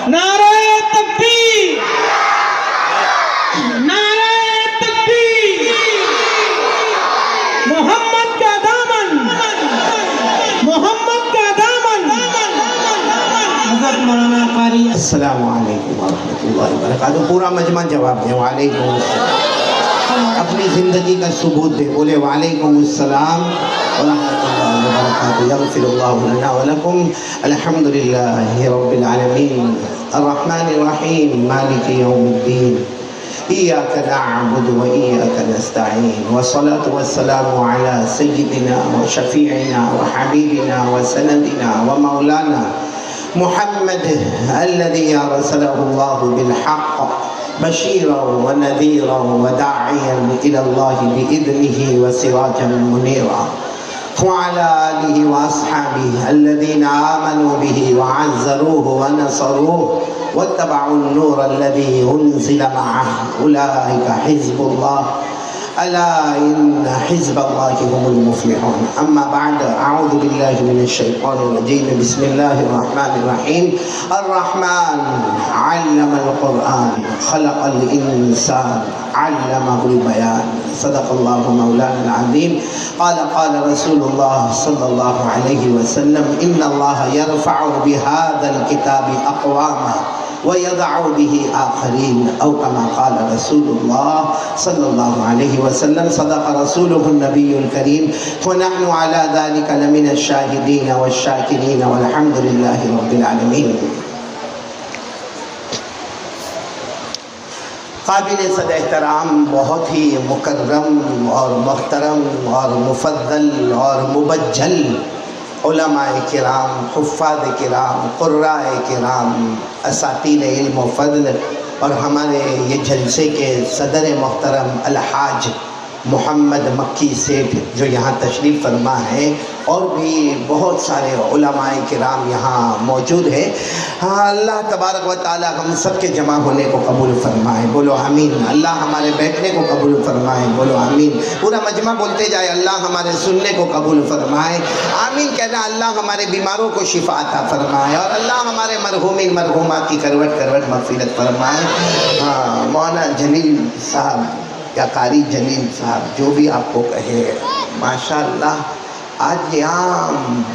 نعرہ تکبیر، نعرہ تکبیر، محمد کا دامن، محمد کا دامن۔ حضرت مولانا قاری السلام علیکم ورحمۃ اللہ وبرکاتہ۔ پورا مجمع جواب دے وعلیکم السلام، اپنی زندگی کا ثبوت دے، بولے وعلیکم السلام ورحمۃ اللہ وبرکاتہ۔ یغفر اللہ لنا ولکم۔ الحمد للہ رب العالمین الرحمن الرحیم مالک یوم الدین، ایاک نعبد و ایاک نستعین، والصلاة والسلام علی سیدنا و شفیعنا و حبیبنا و سندنا و مولانا محمد الذي أرسله الله بالحق بشيرا ونذيرا وداعيا إلى الله بإذنه وسراجا منيرا، وعلى آله وأصحابه الذين آمنوا به وعزروه ونصروه واتبعوا النور الذي أنزل معه، أولئك حزب الله، ألا إن حزب الله هم المفلحون۔ أما بعد، أعوذ بالله من الشيطان الرجيم، بسم الله الرحمن الرحيم۔ الرحمن علم القرآن، خلق الإنسان، علمه البيان، صدق الله مولانا العظيم۔ قال رسول الله صلى الله عليه وسلم، إن الله يرفع بهذا الكتاب أقواما ويضع به آخرين، أو كما قال رسول الله صلى الله عليه وسلم، صدق رسوله النبي الكريم، ونحن على ذلك لمن الشاهدين والشاكرين، والحمد لله رب العالمين۔ قابل صد احترام، بہت ہی مکرم اور محترم اور مفضل اور مبجل علماء کرام، حفاظ کرام، قراء کرام، اساتید علم و فضل، اور ہمارے یہ جلسے کے صدر محترم الحاج محمد مکی سیٹھ جو یہاں تشریف فرما ہے، اور بھی بہت سارے علماء کرام یہاں موجود ہیں۔ اللہ تبارک و تعالی ہم سب کے جمع ہونے کو قبول فرمائے، بولو آمین۔ اللہ ہمارے بیٹھنے کو قبول فرمائے، بولو آمین۔ پورا مجمع بولتے جائے، اللہ ہمارے سننے کو قبول فرمائے، آمین کہنا۔ اللہ ہمارے بیماروں کو شفا عطا فرمائے، اور اللہ ہمارے مرحومین مرحومات کی کروٹ کروٹ مغفرت فرمائے۔ مولانا جلیل صاحب یا قاری جلیل صاحب جو بھی آپ کو کہے، ماشاءاللہ آج یہاں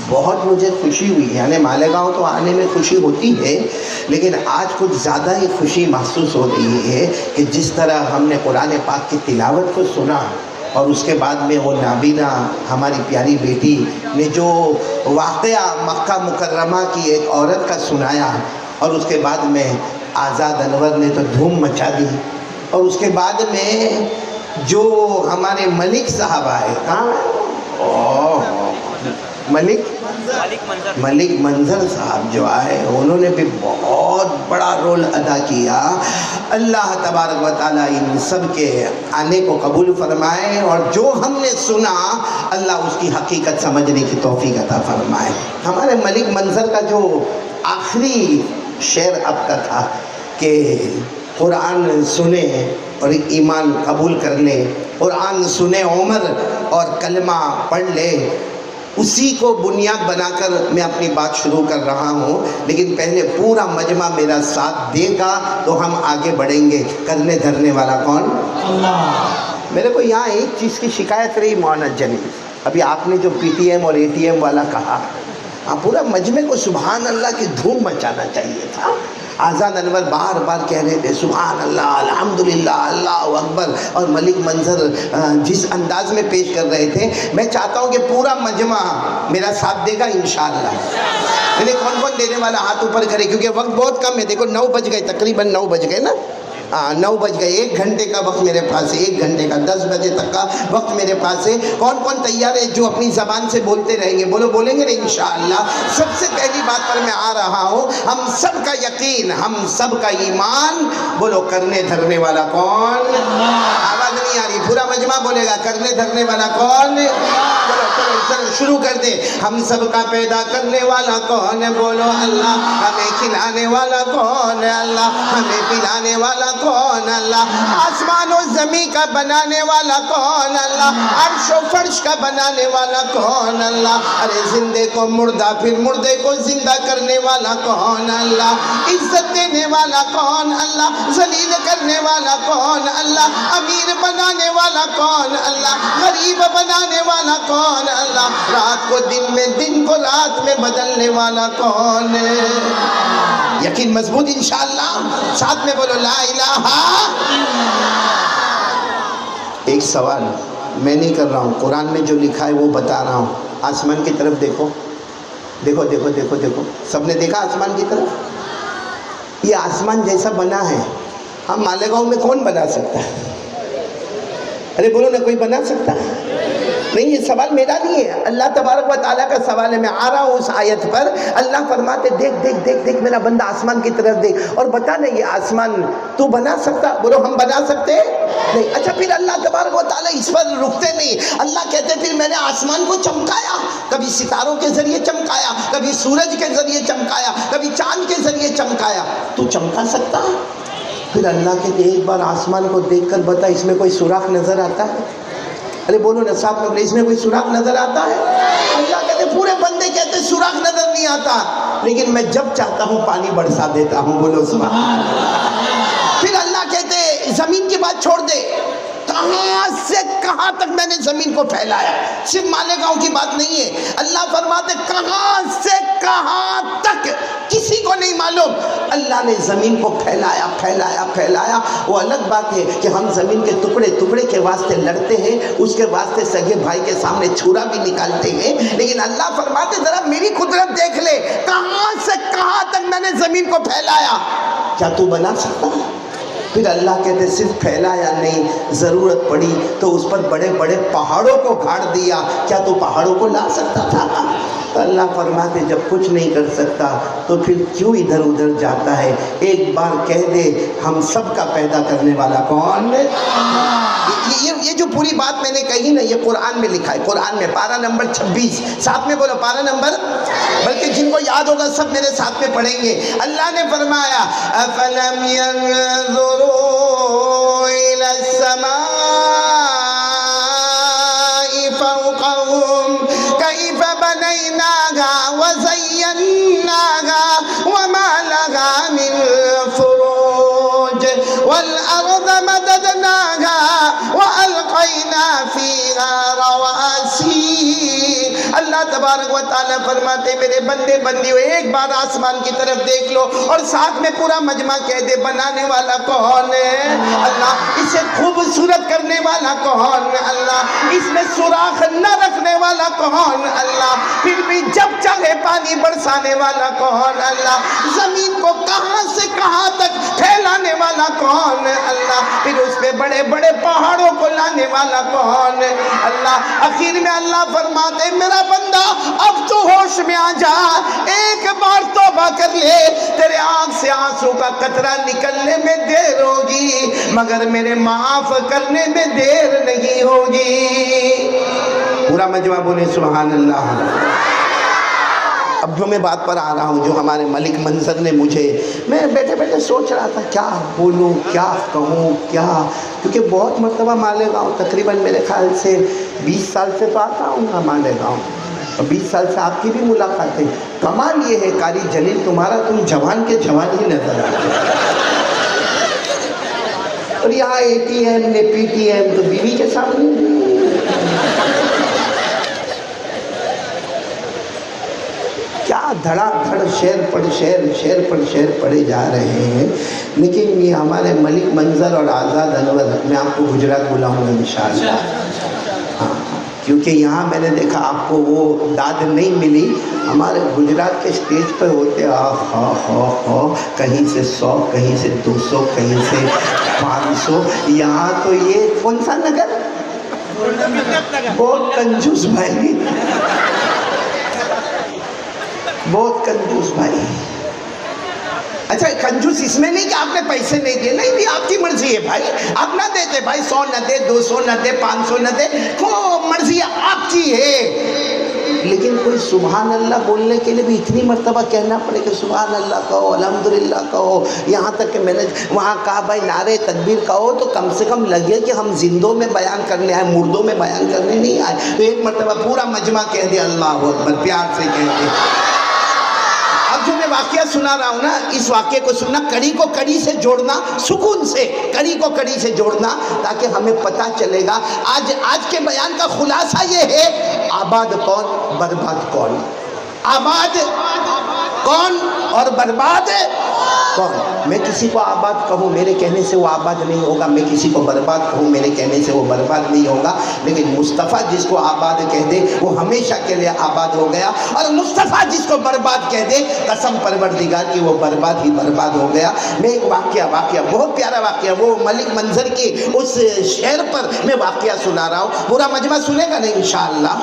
بہت مجھے خوشی ہوئی، یعنی مالیگاؤں تو آنے میں خوشی ہوتی ہے، لیکن آج کچھ زیادہ ہی خوشی محسوس ہو رہی ہے کہ جس طرح ہم نے قرآن پاک کی تلاوت کو سنا، اور اس کے بعد میں وہ نابینا ہماری پیاری بیٹی نے جو واقعہ مکہ مکرمہ کی ایک عورت کا سنایا، اور اس کے بعد میں آزاد انور نے تو دھوم مچا دی، اور اس کے بعد میں جو ہمارے ملک صاحب آئے، ملک منظر صاحب جو آئے، انہوں نے بھی بہت بڑا رول ادا کیا۔ اللہ تبارک و تعالیٰ ان سب کے آنے کو قبول فرمائے، اور جو ہم نے سنا اللہ اس کی حقیقت سمجھنے کی توفیق عطا فرمائے۔ ہمارے ملک منظر کا جو آخری شعر اب کا تھا کہ قرآن سنیں اور ایمان قبول کر لے، قرآن سنے عمر اور کلمہ پڑھ لے، اسی کو بنیاد بنا کر میں اپنی بات شروع کر رہا ہوں۔ لیکن پہلے پورا مجمع میرا ساتھ دے گا تو ہم آگے بڑھیں گے۔ کرنے دھرنے والا کون؟ اللہ۔ میرے کو یہاں ایک چیز کی شکایت رہی مولانا جلیل، ابھی آپ نے جو پی ٹی ایم اور اے ٹی ایم والا کہا، پورا مجمع کو سبحان اللہ کی دھوم مچانا چاہیے تھا۔ آزاد انور بار بار کہہ رہے تھے سبحان اللہ، الحمدللہ، اللہ اکبر، اور ملک منظر جس انداز میں پیش کر رہے تھے، میں چاہتا ہوں کہ پورا مجمع میرا ساتھ دے گا انشاءاللہ۔ یعنی کون کون دینے والا ہاتھ اوپر کرے، کیونکہ وقت بہت کم ہے۔ دیکھو 9 بج گئے، تقریباً 9 بج گئے نا، 9 بج گئے، 1 گھنٹے کا وقت میرے پاس ہے، 1 گھنٹے کا، 10 بجے تک کا وقت میرے پاس ہے۔ کون کون تیار ہے جو اپنی زبان سے بولتے رہیں گے؟ بولو، بولیں گے نا انشاءاللہ۔ سب سے پہلی بات پر میں آ رہا ہوں، ہم سب کا یقین، ہم سب کا ایمان، بولو کرنے دھرنے والا کون؟ آواز نہیں آ رہی، پورا مجمع بولے گا کرنے دھرنے والا کون؟ چلو شروع کر دے۔ ہم سب کا پیدا کرنے والا کون ہے؟ بولو اللہ۔ ہمیں کھلانے والا کون ہے؟ اللہ۔ ہمیں پلانے والا کون اللہ؟ آسمان و زمین کا بنانے والا کون اللہ؟ عرش و فرش کا بنانے والا کون اللہ؟ ارے زندے کو مردہ پھر مردے کو زندہ کرنے والا کون اللہ؟ عزت دینے والا کون اللہ؟ ذلیل کرنے والا کون اللہ؟ امیر بنانے والا کون اللہ؟ غریب بنانے والا کون اللہ؟ رات کو دن میں دن کو رات میں بدلنے والا کون ہے؟ یقین مضبوط انشاءاللہ، ساتھ میں بولو لا الہ۔ ایک سوال میں نہیں کر رہا ہوں، قرآن میں جو لکھا ہے وہ بتا رہا ہوں۔ آسمان کی طرف دیکھو، دیکھو دیکھو دیکھو دیکھو، سب نے دیکھا آسمان کی طرف؟ یہ آسمان جیسا بنا ہے، ہم مالیگاؤں میں کون بنا سکتا ہے؟ ارے بولو نا، کوئی بنا سکتا ہے؟ نہیں، یہ سوال میرا نہیں ہے، اللہ تبارک و تعالیٰ کا سوال ہے۔ میں آ رہا ہوں اس آیت پر، اللہ فرماتے دیکھ دیکھ دیکھ دیکھ میرا بندہ آسمان کی طرف دیکھ اور بتا نا یہ آسمان تو بنا سکتا؟ بولو ہم بنا سکتے نہیں۔ اچھا پھر اللہ تبارک و تعالیٰ اس پر رکتے نہیں، اللہ کہتے پھر میں نے آسمان کو چمکایا، کبھی ستاروں کے ذریعے چمکایا، کبھی سورج کے ذریعے چمکایا، کبھی چاند کے ذریعے چمکایا، تو چمکا سکتا؟ پھر اللہ کہتے ایک بار آسمان کو دیکھ کر بتا اس میں کوئی سوراخ نظر آتا ہے؟ ارے بولو نا صاحب میں، اس میں کوئی سوراخ نظر آتا ہے؟ اللہ کہتے پورے بندے کہتے سوراخ نظر نہیں آتا، لیکن میں جب چاہتا ہوں پانی برسا دیتا ہوں، بولو سبحان اللہ۔ پھر اللہ کہتے زمین کی بات چھوڑ دے، کہاں سے کہاں تک میں نے زمین کو پھیلایا، صرف مالیگاؤں کی بات نہیں ہے، اللہ فرماتے کہاں سے کہاں تک کسی کو نہیں معلوم، اللہ نے زمین کو پھیلایا پھیلایا پھیلایا۔ وہ الگ بات ہے کہ ہم زمین کے ٹکڑے ٹکڑے کے واسطے لڑتے ہیں، اس کے واسطے سگے بھائی کے سامنے چھرا بھی نکالتے ہیں، لیکن اللہ فرماتے ذرا میری قدرت دیکھ لے، کہاں سے کہاں تک میں نے زمین کو پھیلایا، کیا تو بنا سکتا؟ پھر اللہ کہتے صرف پھیلایا نہیں، ضرورت پڑی تو اس پر بڑے بڑے پہاڑوں کو گھاڑ دیا، کیا تو پہاڑوں کو لا سکتا تھا؟ تو اللہ فرماتے جب کچھ نہیں کر سکتا تو پھر کیوں ادھر ادھر جاتا ہے؟ ایک بار کہہ دے ہم سب کا پیدا کرنے والا کون ہے؟ یہ جو پوری بات میں نے کہی نا، یہ قرآن میں لکھا ہے، قرآن میں پارہ نمبر 26، ساتھ میں بولو پارہ نمبر، بلکہ جن کو یاد ہوگا سب میرے ساتھ میں پڑھیں گے۔ اللہ نے فرمایا أَفَلَمْ يَنظُرُوا إِلَى السَّمَاءِ فَوْقَهُمْ كَيْفَ بَنَيْنَاهَا وَزَيَّنَّاهَا وَمَا لَهَا مِنْ فُرُوجٍ وَالْأَرْضَ مَدَدْنَاهَا وَأَلْقَيْنَا فِيهَا رَوَاسِيَ۔ اللہ تبارک و تعالیٰ فرماتے میرے بندے بندیوں ایک بار آسمان کی طرف دیکھ لو اور ساتھ میں پورا مجمع کہہ دے بنانے والا کون ہے؟ اللہ۔ اسے خوبصورت کرنے والا کون ہے؟ اللہ۔ اس میں سوراخ نہ رکھنے والا کون؟ اللہ۔ پھر بھی جب چاہے پانی برسانے والا کون؟ اللہ۔ زمین کو کہاں سے کہاں تک پھیلانے والا کون ہے؟ اللہ۔ پھر اس پہ بڑے بڑے پہاڑوں کو لانے والا کون ہے؟ اللہ۔ آخر میں اللہ فرماتے میرا بندہ اب تو ہوش میں آ جا، ایک بار توبہ کر لے، تیرے آنکھ سے آنسو کا قطرہ نکلنے میں دیر ہوگی مگر میرے معاف کرنے میں دیر نہیں ہوگی۔ پورا مجمع بولے سبحان اللہ۔ اب جو میں بات پر آ رہا ہوں جو ہمارے ملک منظر نے مجھے، میں بیٹھے بیٹھے سوچ رہا تھا کیا بولوں کیا کہوں کیا، کیونکہ بہت مرتبہ مالیگاؤں تقریباً میرے خیال سے 20 سال سے تو آتا ہوں گا مالیگاؤں، اور 20 سال سے آپ کی بھی ملاقاتیں۔ کمال یہ ہے قاری جلیل تمہارا، تم جوان کے جوان ہی نظر آتے، اور یہاں ATM نے PTM تو بیوی کے سامنے کیا دھڑا دھڑ شعر پر شعر شعر پر شعر پڑھے جا رہے ہیں، لیکن یہ ہمارے ملک منظر اور آزاد انور، میں آپ کو گجرات بلاؤں گا انشاءاللہ، ہاں، کیونکہ یہاں میں نے دیکھا آپ کو وہ داد نہیں ملی، ہمارے گجرات کے سٹیج پہ ہوتے کہیں سے 100 کہیں سے 200 کہیں سے 500، یہاں تو یہ کون سا نگر، بہت کنجوس بھائی، بہت کنجوس بھائی۔ اچھا کنجوس اس میں نہیں کہ آپ نے پیسے نہیں دیے، نہیں دی آپ کی مرضی ہے بھائی، آپ نہ دیتے بھائی، 100 نہ دے 200 نہ دے 500 نہ دے، وہ مرضی آپ کی ہے، لیکن کوئی سبحان اللہ بولنے کے لیے بھی اتنی مرتبہ کہنا پڑے کہ سبحان اللہ کہو، الحمدللہ کہو، یہاں تک کہ میں نے وہاں کہا بھائی نعرے تکبیر کہو تو کم سے کم لگے کہ ہم زندوں میں بیان کرنے آئے، مردوں میں بیان کرنے نہیں آئے۔ تو ایک مرتبہ پورا مجمع کہہ دے اللہ اکبر، پیار سے کہہ دے۔ اب جو میں واقعہ سنا رہا ہوں نا، اس واقعے کو سننا، کڑی کو کڑی سے جوڑنا، سکون سے کڑی کو کڑی سے جوڑنا، تاکہ ہمیں پتہ چلے گا۔ آج کے بیان کا خلاصہ یہ ہے، آباد کون، برباد کون، آباد کون اور برباد کون۔ میں کسی کو آباد کہوں میرے کہنے سے وہ آباد نہیں ہوگا، میں کسی کو برباد کہوں میرے کہنے سے وہ برباد نہیں ہوگا، لیکن مصطفیٰ جس کو آباد کہہ دے وہ ہمیشہ کے لیے آباد ہو گیا، اور مصطفیٰ جس کو برباد کہہ دے قسم پروردگار کی وہ برباد ہی برباد ہو گیا۔ میں ایک واقعہ بہت پیارا واقعہ، وہ ملک منظر کی اس شعر پر میں واقعہ سنا رہا ہوں، پورا مجمع سنے گا نہیں انشاءاللہ۔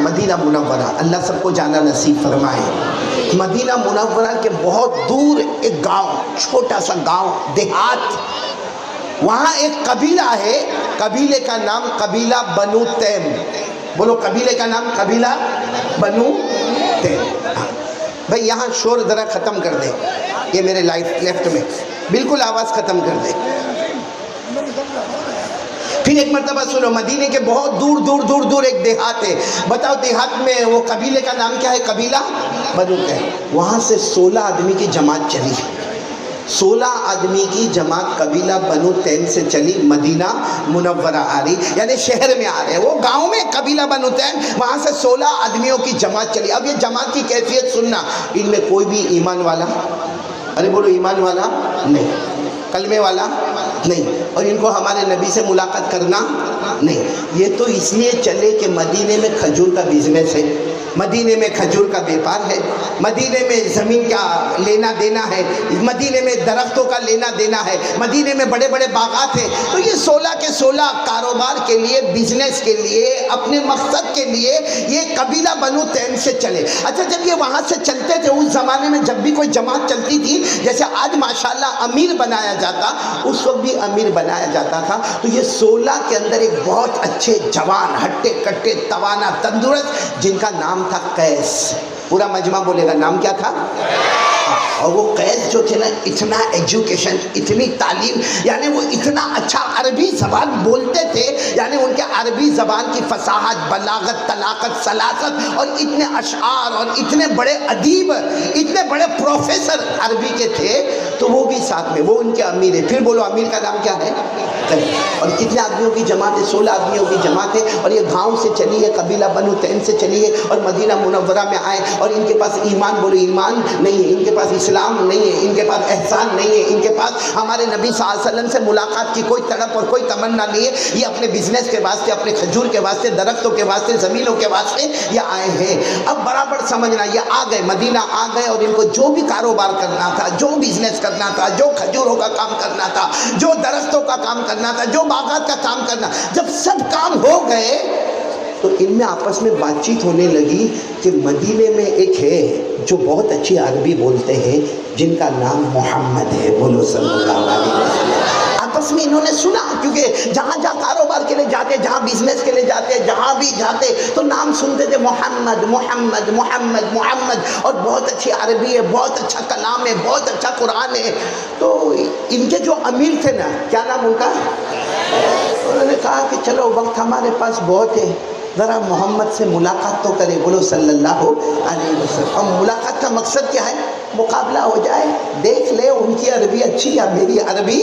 مدینہ منورہ، اللہ سب کو جانا نصیب فرمائے۔ مدینہ منورہ کے بہت دور ایک گاؤں، چھوٹا سا گاؤں، دیہات، وہاں ایک قبیلہ ہے، قبیلے کا نام قبیلہ بنو تیم۔ بولو قبیلے کا نام قبیلہ بنو تیم۔ بھئی یہاں شور ذرا ختم کر دے، یہ میرے لیفٹ میں بالکل آواز ختم کر دے۔ پھر ایک مرتبہ سنو، مدینے کے بہت دور ایک دیہات ہے۔ بتاؤ دیہات میں وہ قبیلے کا نام کیا ہے؟ قبیلہ بنو تیم۔ وہاں سے 16 آدمی کی جماعت چلی، 16 آدمی کی جماعت قبیلہ بنو تیم سے چلی، مدینہ منورہ آ رہی، یعنی شہر میں آ رہے، وہ گاؤں میں قبیلہ بنو تیم، وہاں سے 16 آدمیوں کی جماعت چلی۔ اب یہ جماعت کی کیفیت سننا، ان میں کوئی بھی ایمان والا، ارے بولو ایمان والا نہیں، کلمے والا نہیں، اور ان کو ہمارے نبی سے ملاقات کرنا نہیں۔ یہ تو اس لیے چلے کہ مدینے میں کھجور کا بزنس ہے، مدینے میں کھجور کا بیپار ہے، مدینے میں زمین کا لینا دینا ہے، مدینے میں درختوں کا لینا دینا ہے، مدینے میں بڑے بڑے باغات ہیں۔ تو یہ 16 کے 16 کاروبار کے لیے، بزنس کے لیے، اپنے مقصد کے لیے یہ قبیلہ بنو تیم سے چلے۔ اچھا جب یہ وہاں سے چلتے تھے، اس زمانے میں جب بھی کوئی جماعت چلتی تھی، جیسے آج ماشاءاللہ امیر بنایا جاتا، اس وقت بھی امیر بنایا جاتا تھا، تو یہ 16 کے اندر ایک بہت اچھے جوان، ہٹے کٹے، توانا، تندرست، جن کا نام تھا قیس۔ پورا مجمع بولے گا نام کیا تھا؟ اور وہ قیس جو تھے نا، اتنا ایجوکیشن، اتنی تعلیم، یعنی وہ اتنا اچھا عربی زبان بولتے تھے، یعنی ان کے عربی زبان کی فصاحت، بلاغت، طلاقت، سلاست، اور اتنے اشعار، اور اتنے بڑے ادیب، اتنے بڑے پروفیسر عربی کے تھے، تو وہ بھی ساتھ میں، وہ ان کے امیر ہے۔ پھر بولو امیر کا نام کیا ہے؟ اور کتنے آدمیوں کی جماعت ہے؟ 16 آدمیوں کی جماعت ہے، اور یہ گاؤں سے چلی ہے، قبیلہ بنو تیم سے چلی ہے، اور مدینہ منورہ میں آئے، اور ان کے پاس ایمان، بولو ایمان نہیں ہے، ان کے پاس اسلام نہیں ہے، ان کے پاس احسان نہیں ہے، ان کے پاس ہمارے نبی صلی اللہ علیہ وسلم سے ملاقات کی کوئی تڑپ اور کوئی تمنا نہیں ہے۔ یہ اپنے بزنس کے واسطے، اپنے کھجور کے واسطے، درختوں کے واسطے، زمینوں کے واسطے یہ آئے ہیں۔ اب برابر سمجھنا، یہ آ گئے، مدینہ آ گئے، اور ان کو جو بھی کاروبار کرنا تھا، جو بزنس کرنا تھا، جو کھجوروں کا کام کرنا تھا، جو درختوں کا کام کرنا تھا، جو باغات کا کام کرنا، جب سب کام ہو گئے تو ان میں آپس میں بات چیت ہونے لگی کہ مدینے میں ایک ہے جو بہت اچھی عربی بولتے ہیں، جن کا نام محمد ہے، بولو صلی اللہ علیہ وسلم۔ آپس میں انہوں نے سنا، کیونکہ جہاں جہاں کاروبار کے لیے جاتے، جہاں بزنس کے لیے جاتے، جہاں بھی جاتے تو نام سنتے تھے، محمد محمد محمد محمد، اور بہت اچھی عربی ہے، بہت اچھا کلام ہے، بہت اچھا قرآن ہے۔ تو ان کے جو امیر تھے نا، کیا نام ان کا؟ انہوں نے کہا کہ چلو وقت ہمارے پاس بہت ہے، ذرا محمد سے ملاقات تو کرے، بولو صلی اللہ علیہ وسلم۔ اور ملاقات کا مقصد کیا ہے؟ مقابلہ ہو جائے، دیکھ لے ان کی عربی اچھی یا میری عربی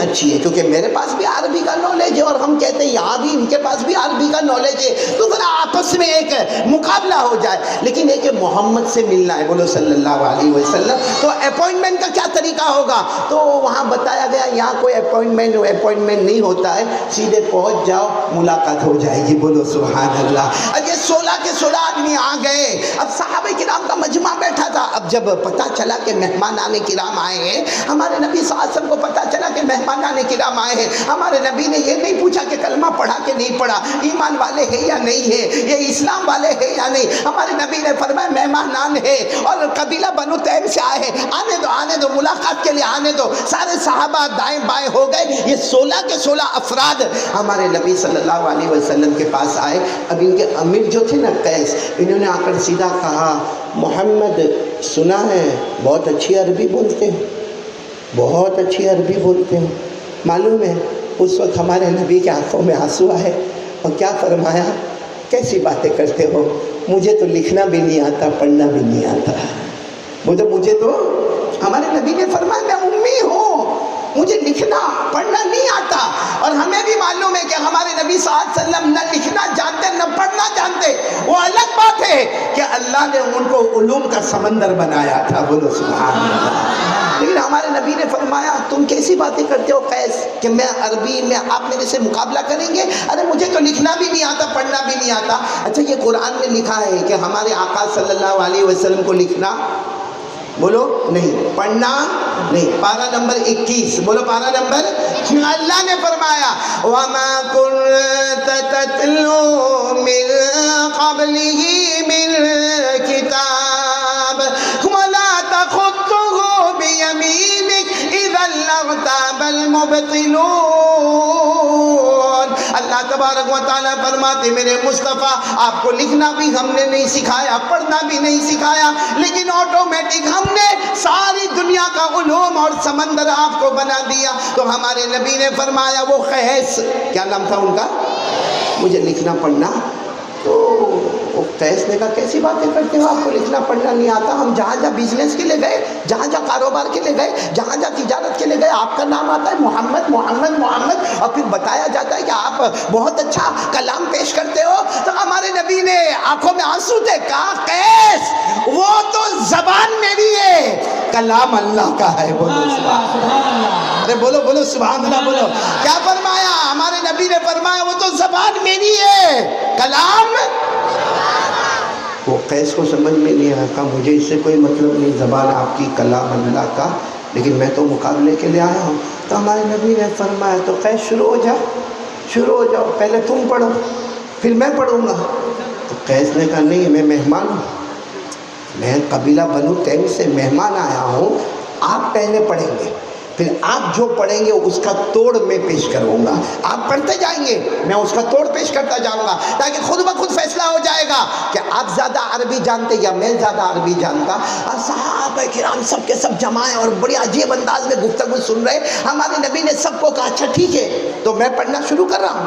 اچھی ہے، کیونکہ میرے پاس بھی عربی کا نالج ہے، اور ہم کہتے ہیں یہاں بھی ان کے پاس بھی عربی کا نالج ہے، تو ذرا آپس میں ایک مقابلہ ہو جائے۔ لیکن ایک محمد سے ملنا ہے، بولو صلی اللہ علیہ وسلم۔ تو اپوائنٹمنٹ کا کیا طریقہ ہوگا؟ تو وہاں بتایا گیا یہاں کوئی اپوائنٹمنٹ نہیں ہوتا ہے، سیدھے پہنچ جاؤ، ملاقات ہو جائے گی، بولو سبحان اللہ۔ اب یہ 16 کے 16 آدمی آ گئے، اب صحابہ کرام کا مجمع بیٹھا تھا۔ اب جب پتہ چلا کہ مہمانان کرام آئے ہیں، ہمارے نبی صلی اللہ علیہ وسلم کو پتہ چلا کہ مہمانان کرام آئے ہیں، ہمارے نبی نے یہ نہیں پوچھا کہ کلمہ پڑھا کہ نہیں پڑھا، ایمان والے ہیں یا نہیں ہے، یہ اسلام والے ہیں یا نہیں۔ ہمارے نبی نے فرمایا مہمانان ہے اور قبیلہ بنو تیم سے آئے ہیں، آنے دو ملاقات ملاقات کے لیے آنے دو. سارے صحابہ دائیں بائیں ہو گئے. یہ 16 کے 16 افراد ہمارے نبی صلی اللہ علیہ وسلم کے پاس آئے. اب ان کے امیر جو تھے نا قیس, انہوں نے آ کر سیدھا کہا, محمد سنا ہے بہت اچھی عربی بولتے ہیں, بہت اچھی عربی بولتے ہیں. معلوم ہے اس وقت ہمارے نبی کے آنکھوں میں آنسو آئے اور کیا فرمایا, کیسی باتیں کرتے ہو, مجھے تو لکھنا بھی نہیں آتا, پڑھنا بھی نہیں آتا. مجھے تو ہمارے نبی نے فرمایا میں امی ہوں, مجھے لکھنا پڑھنا نہیں آتا. اور ہمیں بھی معلوم ہے کہ ہمارے نبی صلی اللہ علیہ وسلم نہ لکھنا جانتے نہ پڑھنا جانتے. وہ الگ بات ہے کہ اللہ نے ان کو علوم کا سمندر بنایا تھا. بولو سبحان اللہ. لیکن ہمارے نبی نے فرمایا تم کیسی باتیں کرتے ہو قیس کہ میں عربی میں آپ میرے سے مقابلہ کریں گے؟ ارے مجھے تو لکھنا بھی نہیں آتا, پڑھنا بھی نہیں آتا. اچھا یہ قرآن میں لکھا ہے کہ ہمارے آقا صلی اللہ علیہ وسلم کو لکھنا بولو نہیں, پڑھنا نہیں. پارہ نمبر 21 بولو, پارہ نمبر. اللہ نے فرمایا وَمَا كُنْتَ تَتْلُو مِنْ قَبْلِهِ مِنْ كِتَابٍ وَلَا تَخُطُّهُ بِيَمِينِكَ إِذًا لَارْتَابَ الْمُبْطِلُونَ. اللہ تبارک و تعالیٰ فرماتے میرے مصطفیٰ آپ کو لکھنا بھی ہم نے نہیں سکھایا, پڑھنا بھی نہیں سکھایا, لیکن آٹومیٹک ہم نے ساری دنیا کا علوم اور سمندر آپ کو بنا دیا. تو ہمارے نبی نے فرمایا وہ قیس, کیا نام تھا ان کا, مجھے لکھنا پڑھنا. تو وہ قیس نے کہا کیسی باتیں کرتے ہو, آپ کو لکھنا پڑھنا نہیں آتا. ہم جہاں جہاں بزنس کے لیے گئے, جہاں جہاں کاروبار کے لیے گئے, جہاں جہاں تجارت کے لیے گئے, آپ کا نام آتا ہے محمد محمد محمد, اور پھر بتایا جاتا ہے کہ آپ بہت اچھا کلام پیش کرتے ہو. تو ہمارے نبی نے آنکھوں میں آنسو تھے, کہا قیس وہ تو زبان میری ہے, کلام اللہ کا ہے. بولو سبحان اللہ. ارے بولو بولو سبحان اللہ بولو. کیا فرمایا ہمارے نبی نے فرمایا وہ تو زبان میری ہے, کلام. وہ قیس کو سمجھ میں نہیں آیا, کہا مجھے اس سے کوئی مطلب نہیں, زبان آپ کی کلام اللہ کا, لیکن میں تو مقابلے کے لیے آیا ہوں. تو ہمارے نبی نے فرمایا تو قیس شروع ہو جاؤ, پہلے تم پڑھو پھر میں پڑھوں گا. تو قیس نے کہا نہیں, میں مہمان ہوں, میں قبیلہ بنو تیم سے مہمان آیا ہوں, آپ پہلے پڑھیں گے, پھر آپ جو پڑھیں گے اس کا توڑ میں پیش کروں گا. آپ پڑھتے جائیں گے, میں اس کا توڑ پیش کرتا جاؤں گا, تاکہ خود بخود فیصلہ ہو جائے گا کہ آپ زیادہ عربی جانتے یا میں زیادہ عربی جانتا. اور صحابہ کرام سب کے سب جمع ہیں اور بڑی عجیب انداز میں گفتگو سن رہے. ہمارے نبی نے سب کو کہا اچھا ٹھیک ہے, تو میں پڑھنا شروع کر رہا ہوں,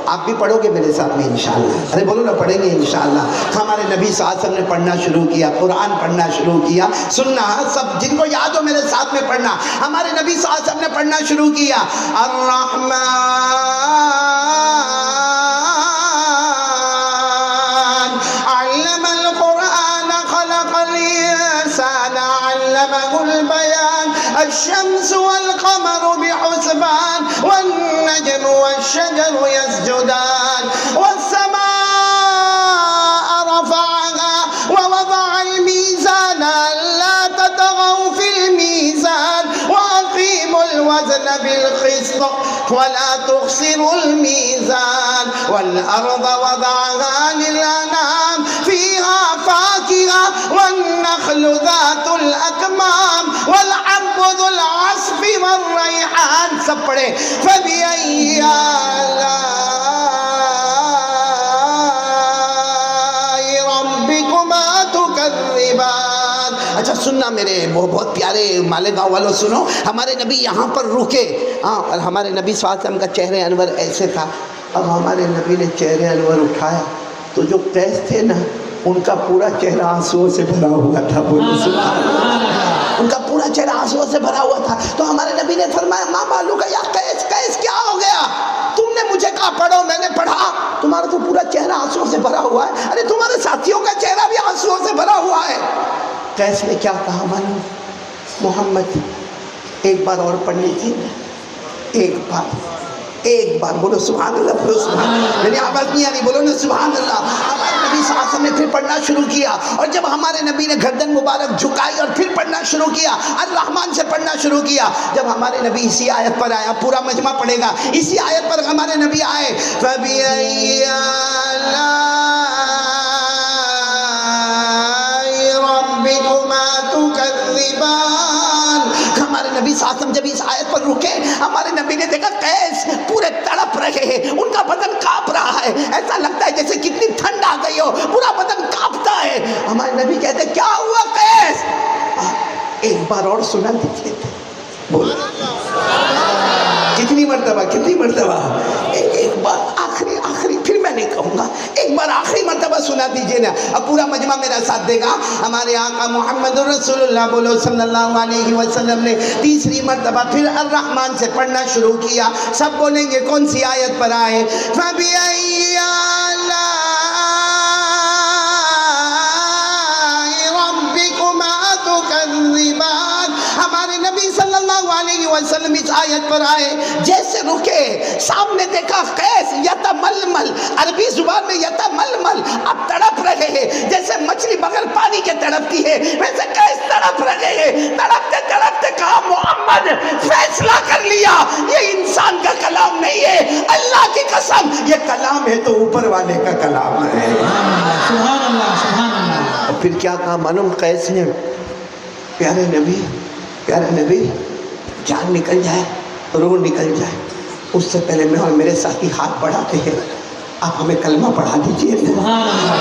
آپ بھی پڑھو گے میرے ساتھ میں انشاءاللہ. ارے بولو نا, پڑھیں گے انشاءاللہ. ہمارے نبی صلی اللہ علیہ وسلم نے پڑھنا شروع کیا, قرآن پڑھنا شروع کیا. سننا سب جن کو یاد ہو میرے ساتھ میں پڑھنا. ہمارے نبی صلی اللہ علیہ وسلم نے پڑھنا شروع کیا, الرحمن علم القرآن خلق الانسان علمه البيان الشمس والقمر بحسبان والنجم والشجر يسجدان والسماء رفعها ووضع الميزان ألا تطغوا في الميزان وأقيموا الوزن بالقسط ولا تخسروا الميزان والأرض وضعها للأنعام فيها فاكهة والنخل ذات الأكمام والحب ذو العصف والريحان. سب پڑھے فبأي آلاء ربكما تكذبان. اچھا سننا میرے بہت پیارے مالیگاؤں والوں, سنو. ہمارے نبی یہاں پر رکے, اور ہمارے نبی صلی اللہ علیہ وسلم کا چہرے انور ایسے تھا. اب ہمارے نبی نے چہرے انور اٹھایا تو جو قیس تھے نا, ان کا پورا چہرہ آنسوؤں سے بھرا ہوا تھا. بولو سبحان اللہ. ان کا پورا چہرہ آنسوؤں سے بھرا ہوا تھا. تو ہمارے نبی نے فرمایا ماں بالو کا یا قیس کیا ہو گیا, تم نے مجھے کہا پڑھو, میں نے پڑھا, تمہارا تو پورا چہرہ آنسوؤں سے بھرا ہوا ہے. ارے تمہارے ساتھیوں کا چہرہ بھی آنسوؤں سے بھرا ہوا ہے. قیس نے کیا کہا معلوم, محمد ایک بار اور پڑھنی تھی, ایک بار بولو سبحان اللہ, بولو سبحان اللہ. میری آواز نہیں آ رہی, بولو نا سبحان اللہ. ہمارے نبی صلی اللہ علیہ وسلم نے پھر پڑھنا شروع کیا, اور جب ہمارے نبی نے گردن مبارک جھکائی اور پھر پڑھنا شروع کیا, الرحمن سے پڑھنا شروع کیا. جب ہمارے نبی اسی آیت پر آیا, پورا مجمع پڑھے گا, اسی آیت پر ہمارے نبی آئے, فَبِأَيِّ آلَاءِ رَبِّكُمَا تُكَذِّبَانِ. وسلم جب اس آیت پر رکے، ہمارے نبی نے دیکھا قیس پورے تڑپ رہے ہیں، ان کا بدن کانپ رہا ہے، ایسا لگتا ہے جیسے کتنی ٹھنڈ آ گئی ہو، پورا بدن کانپتا ہے۔ ہمارے نبی کہتے کیا ہوا قیس؟ ایک بار اور سنا دیجیے، بولو کتنی مرتبہ ایک بار آخری پھر میں نہیں کہوں گا، ایک بار آخری مرتبہ سنا دیجئے نا۔ اب پورا مجمع میرا ساتھ دے گا۔ ہمارے آقا محمد رسول اللہ بولو صلی اللہ علیہ وسلم نے تیسری مرتبہ پھر الرحمن سے پڑھنا شروع کیا۔ سب بولیں گے کون سی آیت پر آئے؟ فَبِأَيِّ آلَاءِ رَبِّكُمَا تُكَذِّبَانِ۔ ہمارے نبی صلی اللہ علیہ وسلم اس آیت پر آئے، جیسے رکے سامنے دیکھا قیس یتململ، عربی زبان میں یتململ، اب تڑپ رہے ہیں جیسے مچھلی بغیر پانی کے تڑپتی ہے، ویسے قیس تڑپ رہے ہیں۔ تڑپتے تڑپتے کہا محمد فیصلہ کر لیا، یہ انسان کا کلام نہیں ہے، اللہ کی قسم یہ کلام ہے تو اوپر والے کا کلام ہے۔ سبحان اللہ سبحان اللہ۔ اور پھر کیا کہا معلوم قیس نے؟ پیارے نبی جان نکل جائے، روح نکل جائے، اس سے پہلے میں اور میرے ساتھی ہاتھ بڑھاتے ہیں، آپ ہمیں کلمہ پڑھا دیجئے۔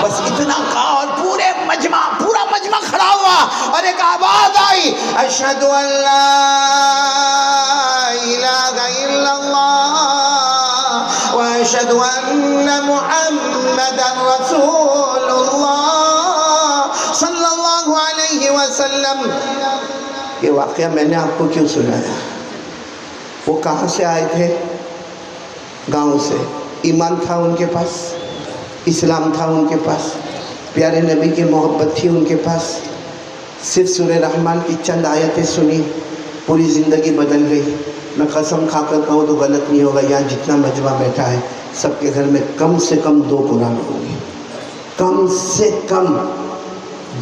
بس اتنا کہا اور پورا مجمع کھڑا ہوا اور ایک آواز آئی، اشہد ان لا الہ الا اللہ واشہد ان محمد رسول اللہ صلی اللہ علیہ وسلم۔ یہ واقعہ میں نے آپ کو کیوں سنایا؟ وہ کہاں سے آئے تھے؟ گاؤں سے۔ ایمان تھا ان کے پاس، اسلام تھا ان کے پاس، پیارے نبی کی محبت تھی ان کے پاس۔ صرف سورہ رحمان کی چند آیتیں سنی، پوری زندگی بدل گئی۔ میں قسم کھا کر کہوں تو غلط نہیں ہوگا، یہاں جتنا مجمع بیٹھا ہے سب کے گھر میں کم سے کم 2 قرآن ہوں گے، کم سے کم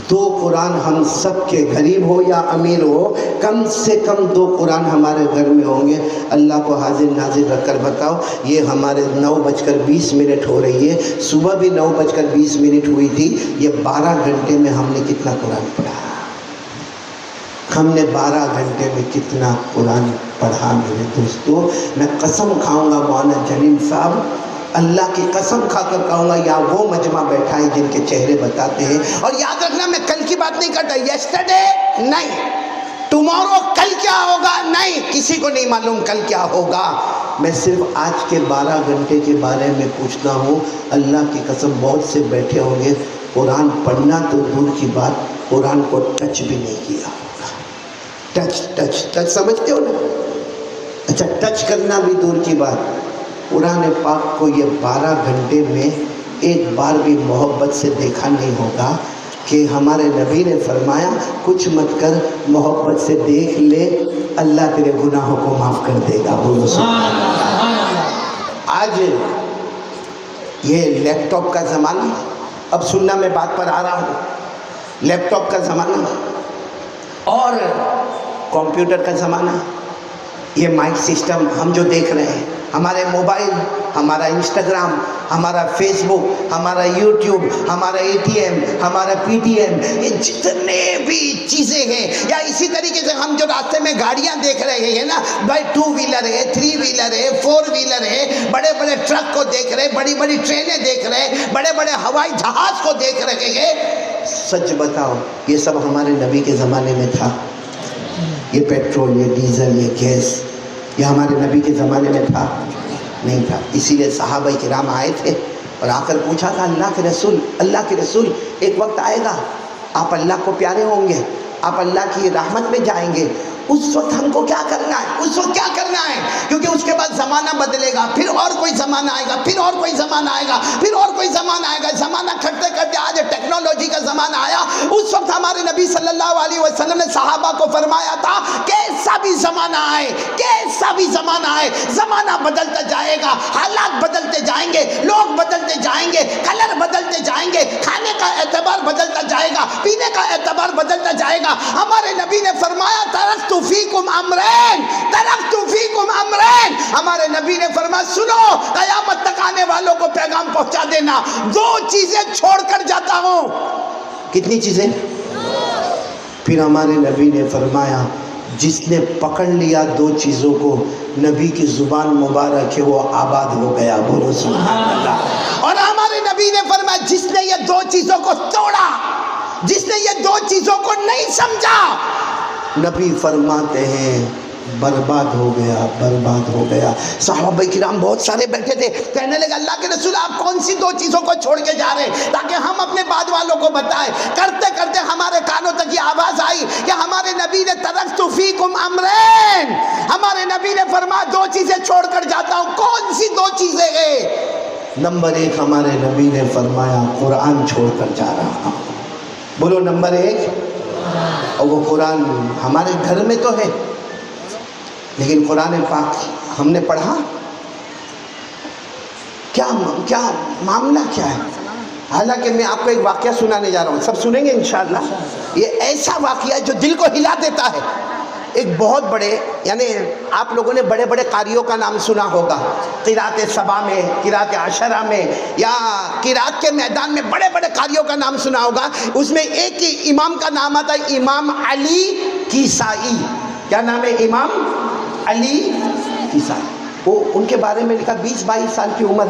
2 قرآن۔ ہم سب کے غریب ہو یا امیر ہو، کم سے کم 2 قرآن ہمارے گھر میں ہوں گے۔ اللہ کو حاضر ناظر رکھ کر بتاؤ، یہ ہمارے 9:20 ہو رہی ہے، صبح بھی 9:20 ہوئی تھی، یہ 12 گھنٹے میں ہم نے کتنا قرآن پڑھا؟ ہم نے 12 گھنٹے میں کتنا قرآن پڑھا میرے دوستو؟ میں قسم کھاؤں گا مولانا جلیل صاحب، اللہ کی قسم کھا کر کہوں گا یا وہ مجمع بیٹھا ہے جن کے چہرے بتاتے ہیں۔ اور یاد رکھنا میں کل کی بات نہیں کرتا، یسٹرڈے نہیں، ٹمورو کل کیا ہوگا نہیں، کسی کو نہیں معلوم کل کیا ہوگا۔ میں صرف آج کے 12 گھنٹے کے بارے میں پوچھتا ہوں، اللہ کی قسم بہت سے بیٹھے ہوں گے قرآن پڑھنا تو دور کی بات، قرآن کو ٹچ بھی نہیں کیا ہوگا۔ ٹچ سمجھتے ہو نا؟ اچھا ٹچ کرنا بھی دور کی بات، قرآن پاک کو یہ 12 گھنٹے میں ایک بار بھی محبت سے دیکھا نہیں ہوگا کہ ہمارے نبی نے فرمایا کچھ مت کر، محبت سے دیکھ لے، اللہ تیرے گناہوں کو معاف کر دے گا۔ بولو سبحان اللہ۔ آج یہ لیپ ٹاپ کا زمانہ، اب سننا میں بات پر آ رہا ہوں، لیپ ٹاپ کا زمانہ اور کمپیوٹر کا زمانہ، یہ مائک سسٹم ہم جو دیکھ رہے ہیں، ہمارے موبائل، ہمارا انسٹاگرام، ہمارا فیس بک، ہمارا یوٹیوب، ہمارا ATM، ہمارا PTM، یہ جتنے بھی چیزیں ہیں، یا اسی طریقے سے ہم جو راستے میں گاڑیاں دیکھ رہے ہیں نا بھائی، 2 ویلر ہے، 3 ویلر ہے، 4 ویلر ہے، بڑے بڑے ٹرک کو دیکھ رہے، بڑی بڑی ٹرینیں دیکھ رہے، بڑے بڑے ہوائی جہاز کو دیکھ رہے ہیں۔ سچ بتاؤ یہ سب ہمارے نبی کے زمانے میں تھا؟ یہ پیٹرول، یہ ڈیزل، یہ گیس، یہ ہمارے نبی کے زمانے میں تھا؟ نہیں تھا۔ اسی لیے صحابہ کرام آئے تھے اور آ کر پوچھا تھا اللہ کے رسول ایک وقت آئے گا آپ اللہ کو پیارے ہوں گے، آپ اللہ کی رحمت میں جائیں گے، اس وقت ہم کو کیا کرنا ہے؟ کیونکہ اس کے بعد زمانہ بدلے گا، پھر اور کوئی زمانہ آئے گا، پھر اور کوئی زمانہ آئے گا، پھر اور کوئی زمانہ آئے گا، زمانہ کرتے کرتے آج ٹیکنالوجی کا زمانہ آیا۔ اس وقت ہمارے نبی صلی اللہ علیہ وسلم نے صحابہ کو فرمایا تھا کیسا بھی زمانہ آئے، زمانہ بدلتا جائے گا، حالات بدلتے جائیں گے، لوگ بدلتے جائیں گے، کلر بدلتے جائیں گے، کھانے کا اعتبار بدلتا جائے گا، پینے کا اعتبار بدلتا جائے گا۔ ہمارے نبی نے فرمایا ترکت فیکم امرین، ہمارے نبی نے فرمایا سنو، قیامت تک آنے والوں کو پیغام پہنچا دینا، 2 چیزیں چھوڑ کر جاتا ہوں۔ کتنی چیزیں؟ پھر ہمارے نبی نے فرمایا جس نے پکڑ لیا دو چیزوں کو، نبی کی زبان مبارک ہے، وہ آباد ہو گیا، بولو سبحان اللہ۔ اور ہمارے نبی نے فرمایا جس نے یہ دو چیزوں کو توڑا، جس نے یہ دو چیزوں کو نہیں سمجھا، نبی فرماتے ہیں برباد ہو گیا، برباد ہو گیا۔ صحابہ کرام بہت سارے بیٹھے تھے، کہنے لگے اللہ کے رسول آپ کون سی دو چیزوں کو چھوڑ کے جا رہے ہیں تاکہ ہم اپنے بعد والوں کو بتائیں۔ کرتے کرتے ہمارے کانوں تک یہ آواز آئی کہ ہمارے نبی نے ترکت فیکم امرین، ہمارے نبی نے فرمایا دو چیزیں چھوڑ کر جاتا ہوں۔ کون سی دو چیزیں ہیں؟ نمبر ایک، ہمارے نبی نے فرمایا قرآن چھوڑ کر جا رہا ہوں، بولو نمبر ایک۔ اور وہ قرآن ہمارے گھر میں تو ہے، لیکن قرآن پاک ہم نے پڑھا کیا معاملہ کیا ہے؟ حالانکہ میں آپ کو ایک واقعہ سنانے جا رہا ہوں، سب سنیں گے انشاءاللہ۔ یہ ایسا واقعہ جو دل کو ہلا دیتا ہے۔ ایک بہت بڑے، یعنی آپ لوگوں نے بڑے بڑے قاریوں کا نام سنا ہوگا، قرات سبا میں، قرات عشرہ میں، یا قرات کے میدان میں بڑے بڑے قاریوں کا نام سنا ہوگا۔ اس میں ایک ہی امام کا نام آتا ہے، امام علی کیسائی۔ کیا نام ہے؟ امام علی کیسائی۔ وہ ان کے بارے میں لکھا 20-22 سال کی عمر،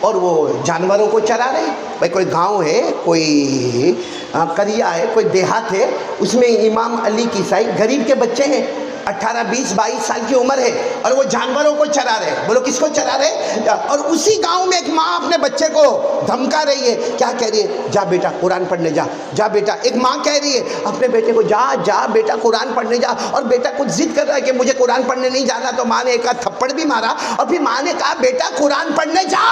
اور وہ جانوروں کو چرا رہے۔ بھائی کوئی گاؤں ہے، کوئی قریہ ہے، کوئی دیہات ہے، اس میں امام علی کیسائی غریب کے بچے ہیں، 18-20-22 سال کی عمر ہے، اور وہ جانوروں کو چرا رہے۔ بولو کس کو چرا رہے؟ اور اسی گاؤں میں ایک ماں اپنے بچے کو دھمکا رہی ہے۔ کیا کہہ رہی ہے؟ جا بیٹا قرآن پڑھنے جا، جا بیٹا۔ ایک ماں کہہ رہی ہے اپنے بیٹے کو جا جا بیٹا قرآن پڑھنے جا، اور بیٹا کچھ ضد کر رہا ہے کہ مجھے قرآن پڑھنے نہیں جانا، تو ماں نے ایک تھپڑ بھی مارا، اور پھر ماں نے کہا بیٹا قرآن پڑھنے جا،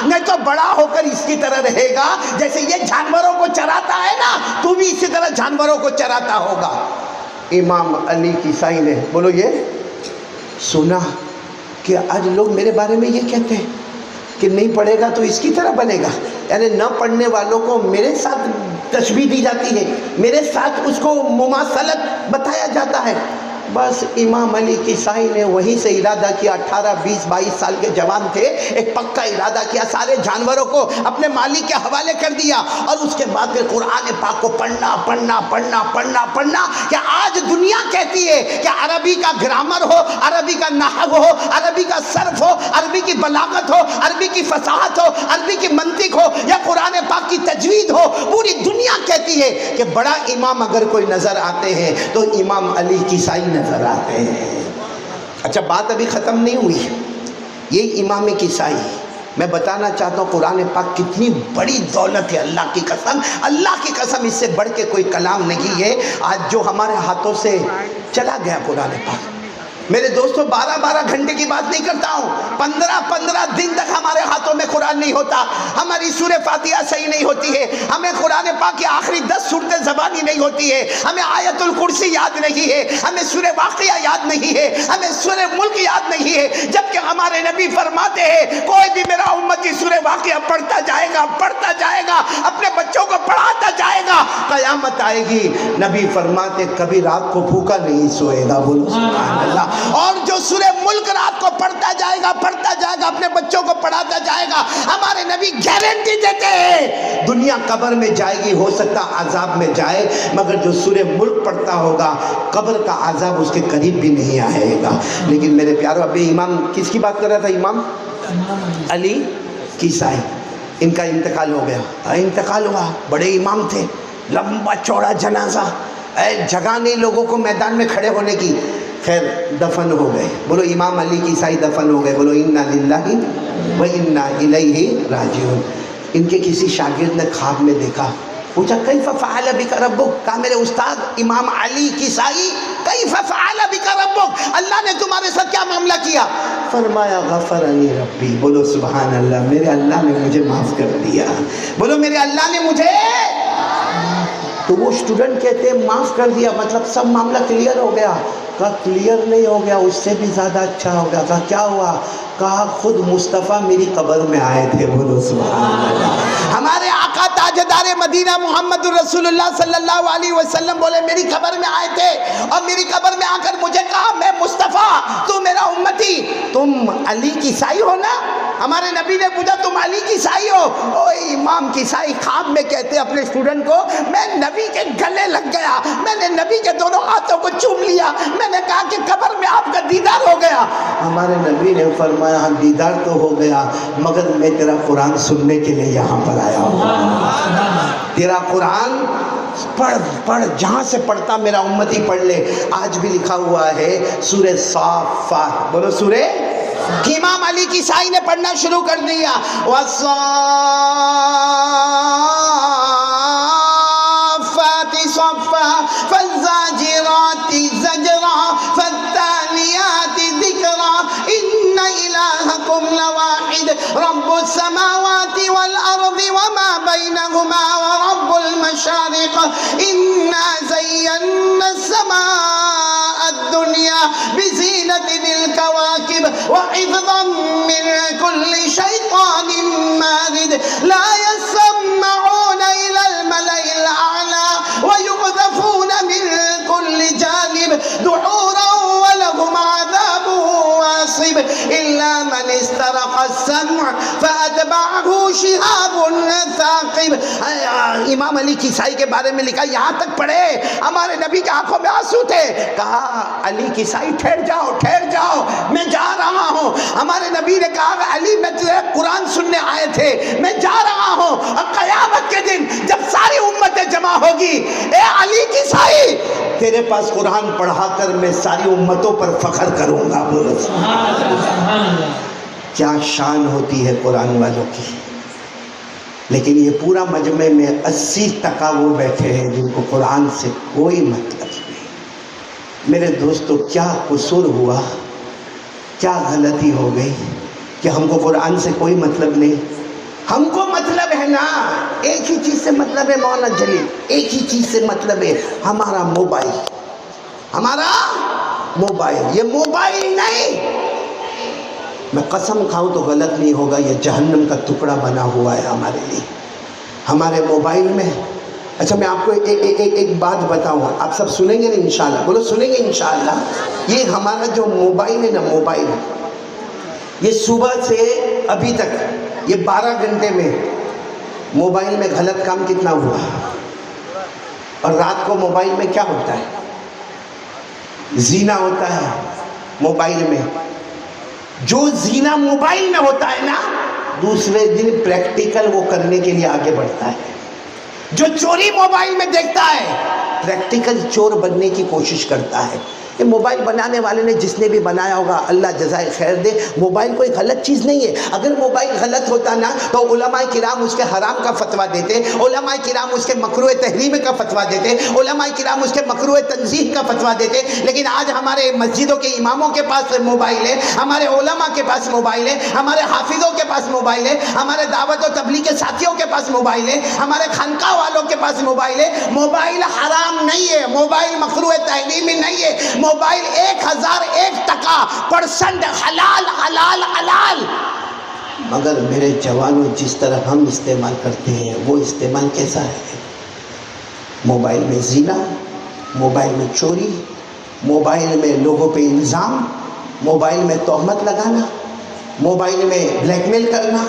نہیں تو بڑا ہو کر اس کی طرح رہے گا، جیسے یہ جانوروں کو چراتا ہے نا، تو بھی اسی طرح جانوروں کو چراتا ہوگا۔ امام علی کیسائی نے، بولو یہ سنا کہ آج لوگ میرے بارے میں یہ کہتے ہیں کہ نہیں پڑھے گا تو اس کی طرح بنے گا، یعنی نہ پڑھنے والوں کو میرے ساتھ تشبیہ دی جاتی ہے، میرے ساتھ اس کو مماثلت بتایا جاتا ہے۔ بس امام علی کیسائی نے وہیں سے ارادہ کیا، 18-20-22 سال کے جوان تھے، ایک پکا ارادہ کیا، سارے جانوروں کو اپنے مالک کے حوالے کر دیا، اور اس کے بعد پھر قرآن پاک کو پڑھنا پڑھنا پڑھنا پڑھنا پڑھنا کہ آج دنیا کہتی ہے کہ عربی کا گرامر ہو، عربی کا نحو ہو، عربی کا صرف ہو، عربی کی بلاغت ہو، عربی کی فصاحت ہو، عربی کی منطق ہو، یا قرآن پاک کی تجوید ہو، پوری دنیا کہتی ہے کہ بڑا امام اگر کوئی نظر آتے ہیں تو امام علی کیسائی نظر آتے ہیں۔ اچھا بات ابھی ختم نہیں ہوئی، یہ امام کیسائی، میں بتانا چاہتا ہوں قرآن پاک کتنی بڑی دولت ہے، اللہ کی قسم، اللہ کی قسم اس سے بڑھ کے کوئی کلام نہیں ہے۔ آج جو ہمارے ہاتھوں سے چلا گیا قرآن پاک، میرے دوستوں 12-12 گھنٹے کی بات نہیں کرتا ہوں، 15-15 دن تک ہمارے ہاتھوں میں قرآن نہیں ہوتا، ہماری سورہ فاتحہ صحیح نہیں ہوتی ہے، ہمیں قرآن پاک کی آخری 10 صورتیں زبانی نہیں ہوتی ہے، ہمیں آیت الکرسی یاد نہیں ہے، ہمیں سورہ واقعہ یاد نہیں ہے، ہمیں سورہ ملک یاد نہیں ہے، جبکہ ہمارے نبی فرماتے ہیں کوئی بھی میرا امتی سورہ واقعہ پڑھتا جائے گا، پڑھتا جائے گا، اپنے بچوں کو پڑھاتا جائے گا، قیامت آئے گی، نبی فرماتے کبھی رات کو بھوکا نہیں سوئے گا، بولو سبحان اللہ۔ اور جو سورہ ملک رات کو پڑھتا جائے گا، پڑھتا جائے گا، اپنے بچوں کو پڑھاتا جائے گا، ہمارے نبی گارنٹی دیتے ہیں دنیا قبر میں جائے گی، ہو سکتا عذاب میں جائے، مگر جو سورہ ملک پڑھتا ہوگا قبر کا عذاب اس کے قریب بھی نہیں آئے گا۔ لیکن میرے پیارو، ابھی امام کس کی بات کر رہا تھا؟ امام علی کیسائی، ان کا انتقال ہو گیا، انتقال ہوا، بڑے امام تھے، لمبا چوڑا جنازہ، جگہ نہیں لوگوں کو میدان میں کھڑے ہونے کی، خیر دفن ہو گئے، بولو امام علی کیسائی دفن ہو گئے، بولو انا للہ و انا الیہ راجعون۔ ان کے کسی شاگرد نے خواب میں دیکھا، پوچھا کیف فعل بک ربک، کہا میرے استاد امام علی کیسائی کیف فعل بک ربک، اللہ نے تمہارے ساتھ کیا معاملہ کیا؟ فرمایا غفرنی ربی، بولو سبحان اللہ، میرے اللہ نے مجھے معاف کر دیا، بولو میرے اللہ نے مجھے۔ تو وہ اسٹوڈنٹ کہتے ہیں معاف کر دیا مطلب سب معاملہ کلیئر ہو گیا؟ کہا کلیئر نہیں ہو گیا، اس سے بھی زیادہ اچھا ہو گیا۔ کہا کیا ہوا؟ کہا خود مصطفیٰ میری قبر میں آئے تھے، بولو سبحان اللہ۔ ہمارے آقا تاجدار تاجدار مدینہ محمد رسول اللہ صلی اللہ علیہ وسلم بولے میری قبر میں آئے تھے اور میری قبر میں آ کر مجھے کہا میں مصطفیٰ تو میرا امتی، تم علی کی سائی ہو نا؟ ہمارے نبی نے پوچھا تم علی کی سائی ہو؟ او امام کی سائی خواب میں کہتے اپنے اسٹوڈنٹ کو میں نبی کے گلے لگ گیا، میں نے نبی کے دونوں ہاتھوں کو چوم لیا، میں نے کہا کہ قبر میں آپ کا دیدار ہو گیا۔ ہمارے نبی نے فرمایا ہاں دیدار تو ہو گیا مگر میں تیرا قرآن سننے کے لیے یہاں پر آیا ہوں، تیرا قرآن پڑھ جہاں سے پڑھتا میرا امتی پڑھ لے۔ آج بھی لکھا ہوا ہے سورہ صافات، بولو سورہ، کہ امام علی کی سائی نے پڑھنا شروع کر دیا، والصافات صفا فالزاجرات زجرا فالتاليات ذكرا إن إلهكم لواحد رب السماوات والأرض وما بينهما ورب المشارق إنا زينا السماء الدنيا بزينة الكواكب وحفظا من كل شيطان مارد لا يسمعون إلى الملأ الأعلى ويقذفون من كل جانب دحورا ولهم عذاب واصب إلا من استرق السمع فأتبعه شهاب ثاقب۔ امام علی کی سائی کے بارے میں لکھا، یہاں تک پڑھے ہمارے نبی کے آنکھوں میں آنسو تھے، کہا علی کی سائی ٹھہر جاؤ میں جا رہا ہوں۔ ہمارے نبی نے کہا علی میں تیرا قرآن سننے آئے تھے، میں جا رہا ہوں، اور قیامت کے دن جب ساری امتیں جمع ہوگی، اے علی کی سائی تیرے پاس قرآن پڑھا کر میں ساری امتوں پر فخر کروں گا۔ بولو کیا شان ہوتی ہے قرآن والوں کی۔ لیکن یہ پورا مجمع میں 80% وہ بیٹھے ہیں جن کو قرآن سے کوئی مطلب نہیں۔ میرے دوستو کیا قصور ہوا، کیا غلطی ہو گئی کہ ہم کو قرآن سے کوئی مطلب نہیں؟ ہم کو مطلب ہے نا، ایک ہی چیز سے مطلب ہے مولانا جلیل، ایک ہی چیز سے مطلب ہے ہمارا موبائل، یہ موبائل نہیں، میں قسم کھاؤں تو غلط نہیں ہوگا، یہ جہنم کا ٹکڑا بنا ہوا ہے ہمارے لیے، ہمارے موبائل میں۔ اچھا میں آپ کو ایک بات بتاؤں، آپ سب سنیں گے نا انشاءاللہ، بولو سنیں گے انشاءاللہ۔ یہ ہمارا جو موبائل ہے نا، موبائل یہ صبح سے ابھی تک یہ 12 گھنٹے میں موبائل میں غلط کام کتنا ہوا، اور رات کو موبائل میں کیا ہوتا ہے؟ زینا ہوتا ہے موبائل میں۔ جو زینا موبائل میں ہوتا ہے نا، دوسرے دن پریکٹیکل وہ کرنے کے لیے آگے بڑھتا ہے۔ جو چوری موبائل میں دیکھتا ہے، پریکٹیکل چور بننے کی کوشش کرتا ہے۔ یہ موبائل بنانے والے نے جس نے بھی بنایا ہوگا اللہ جزائے خیر دے، موبائل کوئی غلط چیز نہیں ہے۔ اگر موبائل غلط ہوتا نا تو علماء کرام اس کے حرام کا فتویٰ دیتے، علماء کرام اس کے مکروہ تحریم کا فتویٰ دیتے، علماء کرام اس کے مکروہ تنزیہ کا فتویٰ دیتے۔ لیکن آج ہمارے مسجدوں کے اماموں کے پاس موبائل ہے، ہمارے علماء کے پاس موبائل ہے، ہمارے حافظوں کے پاس موبائل ہے، ہمارے دعوت و تبلیغ کے ساتھیوں کے پاس موبائل ہے، ہمارے خانقاہ والوں کے پاس موبائل ہے۔ موبائل حرام نہیں ہے، موبائل مکروہ تحریمی نہیں ہے، موبائل 1001% حلال۔ مگر میرے جوانوں جس طرح ہم استعمال کرتے ہیں وہ استعمال کیسا ہے؟ موبائل میں زنا، موبائل میں چوری، موبائل میں لوگوں پہ الزام، موبائل میں تہمت لگانا، موبائل میں بلیک میل کرنا،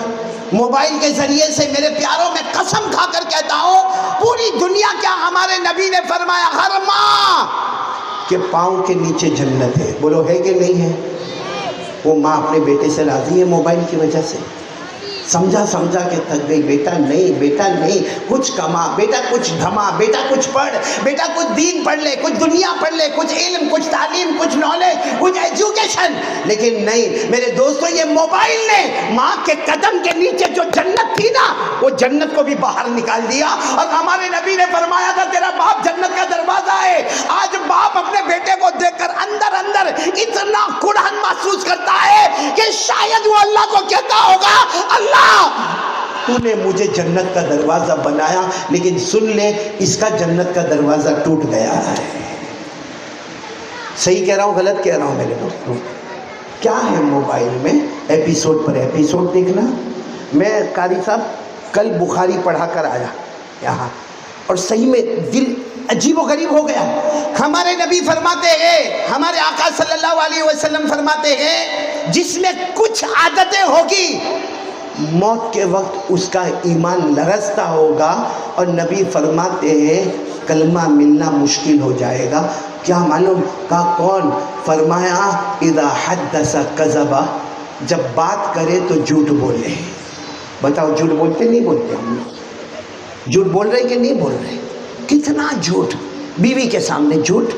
موبائل کے ذریعے سے میرے پیاروں میں قسم کھا کر کہتا ہوں پوری دنیا کیا ہمارے نبی نے فرمایا ہر ماں کے پاؤں کے نیچے جنت ہے۔ بولو ہے کہ نہیں ہے؟ وہ ماں اپنے بیٹے سے راضی ہے موبائل کی وجہ سے؟ سمجھا کے تھک گئی، بیٹا نہیں کچھ کما، بیٹا کچھ دھما، بیٹا کچھ پڑھ، بیٹا کچھ دین پڑھ لے، کچھ دنیا پڑھ لے، کچھ علم، کچھ تعلیم، کچھ نالج، کچھ ایجوکیشن۔ لیکن نہیں میرے دوستو، یہ موبائل نے ماں کے قدم کے نیچے جو جنت تھی نا، وہ جنت کو بھی باہر نکال دیا۔ اور ہمارے نبی نے فرمایا تھا تیرا باپ جنت کا دروازہ ہے۔ آج باپ اپنے بیٹے کو دیکھ کر اندر اتنا کڑھن محسوس کرتا ہے کہ شاید وہ اللہ کو کہتا ہوگا اللہ تو نے مجھے جنت کا دروازہ بنایا، لیکن سن لے اس کا جنت کا دروازہ ٹوٹ گیا ہے۔ صحیح کہہ رہا ہوں غلط کہہ رہا ہوں میرے دوستوں؟ کیا ہے موبائل میں؟ ایپیسوڈ پر ایپیسوڈ دیکھنا۔ میں قاری صاحب کل بخاری پڑھا کر آیا، یہاں، اور صحیح میں دل عجیب و غریب ہو گیا۔ ہمارے نبی فرماتے ہیں، ہمارے آقا صلی اللہ علیہ وسلم فرماتے ہیں، جس میں کچھ عادتیں ہوگی موت کے وقت اس کا ایمان لرزتا ہوگا، اور نبی فرماتے ہیں کلمہ ملنا مشکل ہو جائے گا۔ کیا معلوم؟ کہا کون؟ فرمایا اذا حدث کذب، جب بات کرے تو جھوٹ بولے۔ بتاؤ جھوٹ بولتے نہیں بولتے ہم لوگ؟ جھوٹ بول رہے کہ نہیں بول رہے؟ کتنا جھوٹ، بیوی کے سامنے جھوٹ،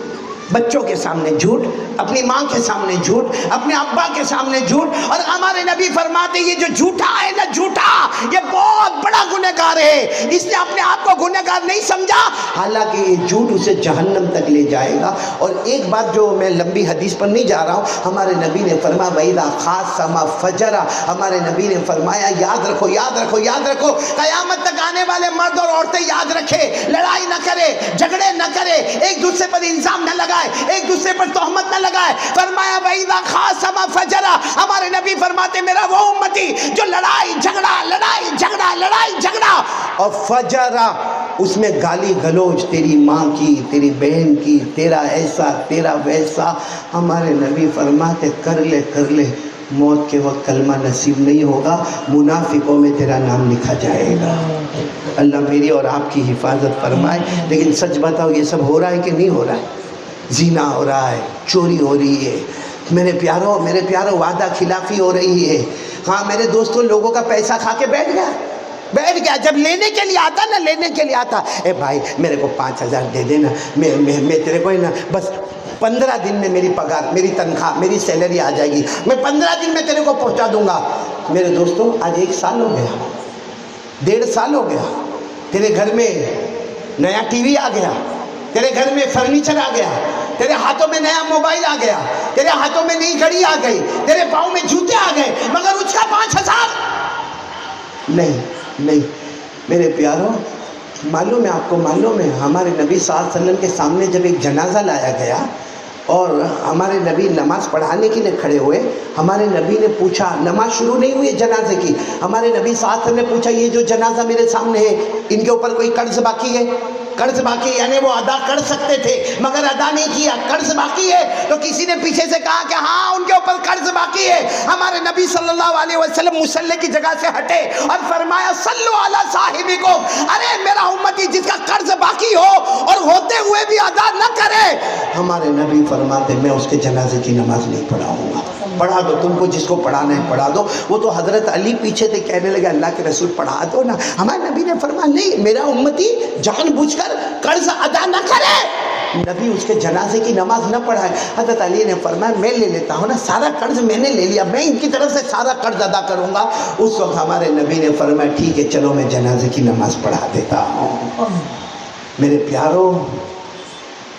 بچوں کے سامنے جھوٹ، اپنی ماں کے سامنے جھوٹ، اپنے ابا کے سامنے جھوٹ۔ اور ہمارے نبی فرماتے یہ جو جھوٹا ہے نا، جھوٹا، یہ بہت بڑا گنہگار ہے۔ اس نے اپنے آپ کو گنہگار نہیں سمجھا، حالانکہ یہ جھوٹ اسے جہنم تک لے جائے گا۔ اور ایک بات جو میں لمبی حدیث پر نہیں جا رہا ہوں، ہمارے نبی نے فرمایا وَإِذَا خَاصَمَ فَجَرَ، ہمارے نبی نے فرمایا یاد رکھو یاد رکھو یاد رکھو، قیامت تک آنے والے مرد اور عورتیں یاد رکھے، لڑائی نہ کرے، جھگڑے نہ کرے، ایک دوسرے پر الزام نہ لگائے، ایک دوسرے پر تہمت نہ لگائے۔ فرمایا وَإِذَا خَاصَمَ فَجَرَ، ہمارے نبی فرماتے میرا وہ امتی جو لڑائی جھگڑا لڑائی جھگڑا لڑائی جھگڑا، اور فجر اس میں گالی گلوچ تیری ماں کی، تیری بہن کی، تیرا ایسا تیرا ویسا، ہمارے نبی فرماتے کر لے موت کے وقت کلمہ نصیب نہیں ہوگا، منافقوں میں تیرا نام لکھا جائے گا۔ اللہ میری اور آپ کی حفاظت فرمائے۔ لیکن سچ بتاؤ یہ سب ہو رہا ہے کہ نہیں ہو رہا ہے؟ زنا ہو رہا ہے، چوری ہو رہی ہے، میرے پیاروں وعدہ خلافی ہو رہی ہے۔ ہاں میرے دوستوں، لوگوں کا پیسہ کھا کے بیٹھ گیا، جب لینے کے لیے آتا، اے بھائی میرے کو 5,000 دے دینا، میں تیرے کو نا بس 15 دن میں میری پگار، میری تنخواہ، میری سیلری آ جائے گی، میں 15 دن میں تیرے کو پہنچا دوں گا۔ میرے دوستوں آج 1 سال ہو گیا، 1.5 سال ہو گیا، تیرے گھر میں نیا ٹی وی آ گیا، تیرے گھر میں فرنیچر آ گیا، تیرے ہاتھوں میں نیا موبائل آ گیا، تیرے ہاتھوں میں نئی گھڑی آ گئی، تیرے پاؤں میں جوتے آ گئے، مگر اس کا 5,000 نہیں۔ میرے پیاروں، معلوم ہے آپ کو، معلوم ہے ہمارے نبی صلی اللہ علیہ وسلم کے سامنے جب ایک جنازہ لایا گیا اور ہمارے نبی نماز پڑھانے کے لیے کھڑے ہوئے، ہمارے نبی نے پوچھا، نماز شروع نہیں ہوئی جنازے کی، ہمارے نبی صلی اللہ علیہ وسلم نے پوچھا یہ جو جنازہ میرے سامنے ہے ان کے اوپر کوئی قرض باقی ہے؟ قرض باقی یعنی وہ ادا کر سکتے تھے مگر ادا نہیں کیا، قرض باقی ہے؟ تو کسی نے پیچھے سے کہا کہ ہاں ان کے اوپر قرض باقی ہے۔ ہمارے نبی صلی اللہ علیہ وسلم مصلی کی جگہ سے ہٹے اور فرمایا صلو علی صاحبکم، ارے میرا امتی جس کا قرض باقی ہو اور ہوتے ہوئے بھی ادا نہ کرے، ہمارے نبی فرماتے میں اس کے جنازے کی نماز نہیں پڑھاؤں گا۔ پڑھا دو، تم کو جس کو پڑھانا ہے پڑھا دو۔ وہ تو حضرت علی پیچھے تھے، کہنے لگے اللہ کے رسول پڑھا دو نا۔ ہمارے نبی نے فرمایا نہیں، میرا امتی جان بوجھ کر قرض ادا نہ کرے، نبی اس کے جنازے کی نماز نہ پڑھائے۔ حضرت علی نے فرمایا میں لے لیتا ہوں نا، سارا قرض میں نے لے لیا، میں ان کی طرف سے سارا قرض ادا کروں گا۔ اس وقت ہمارے نبی نے فرمایا ٹھیک ہے چلو میں جنازے کی نماز پڑھا دیتا ہوں۔ میرے پیاروں،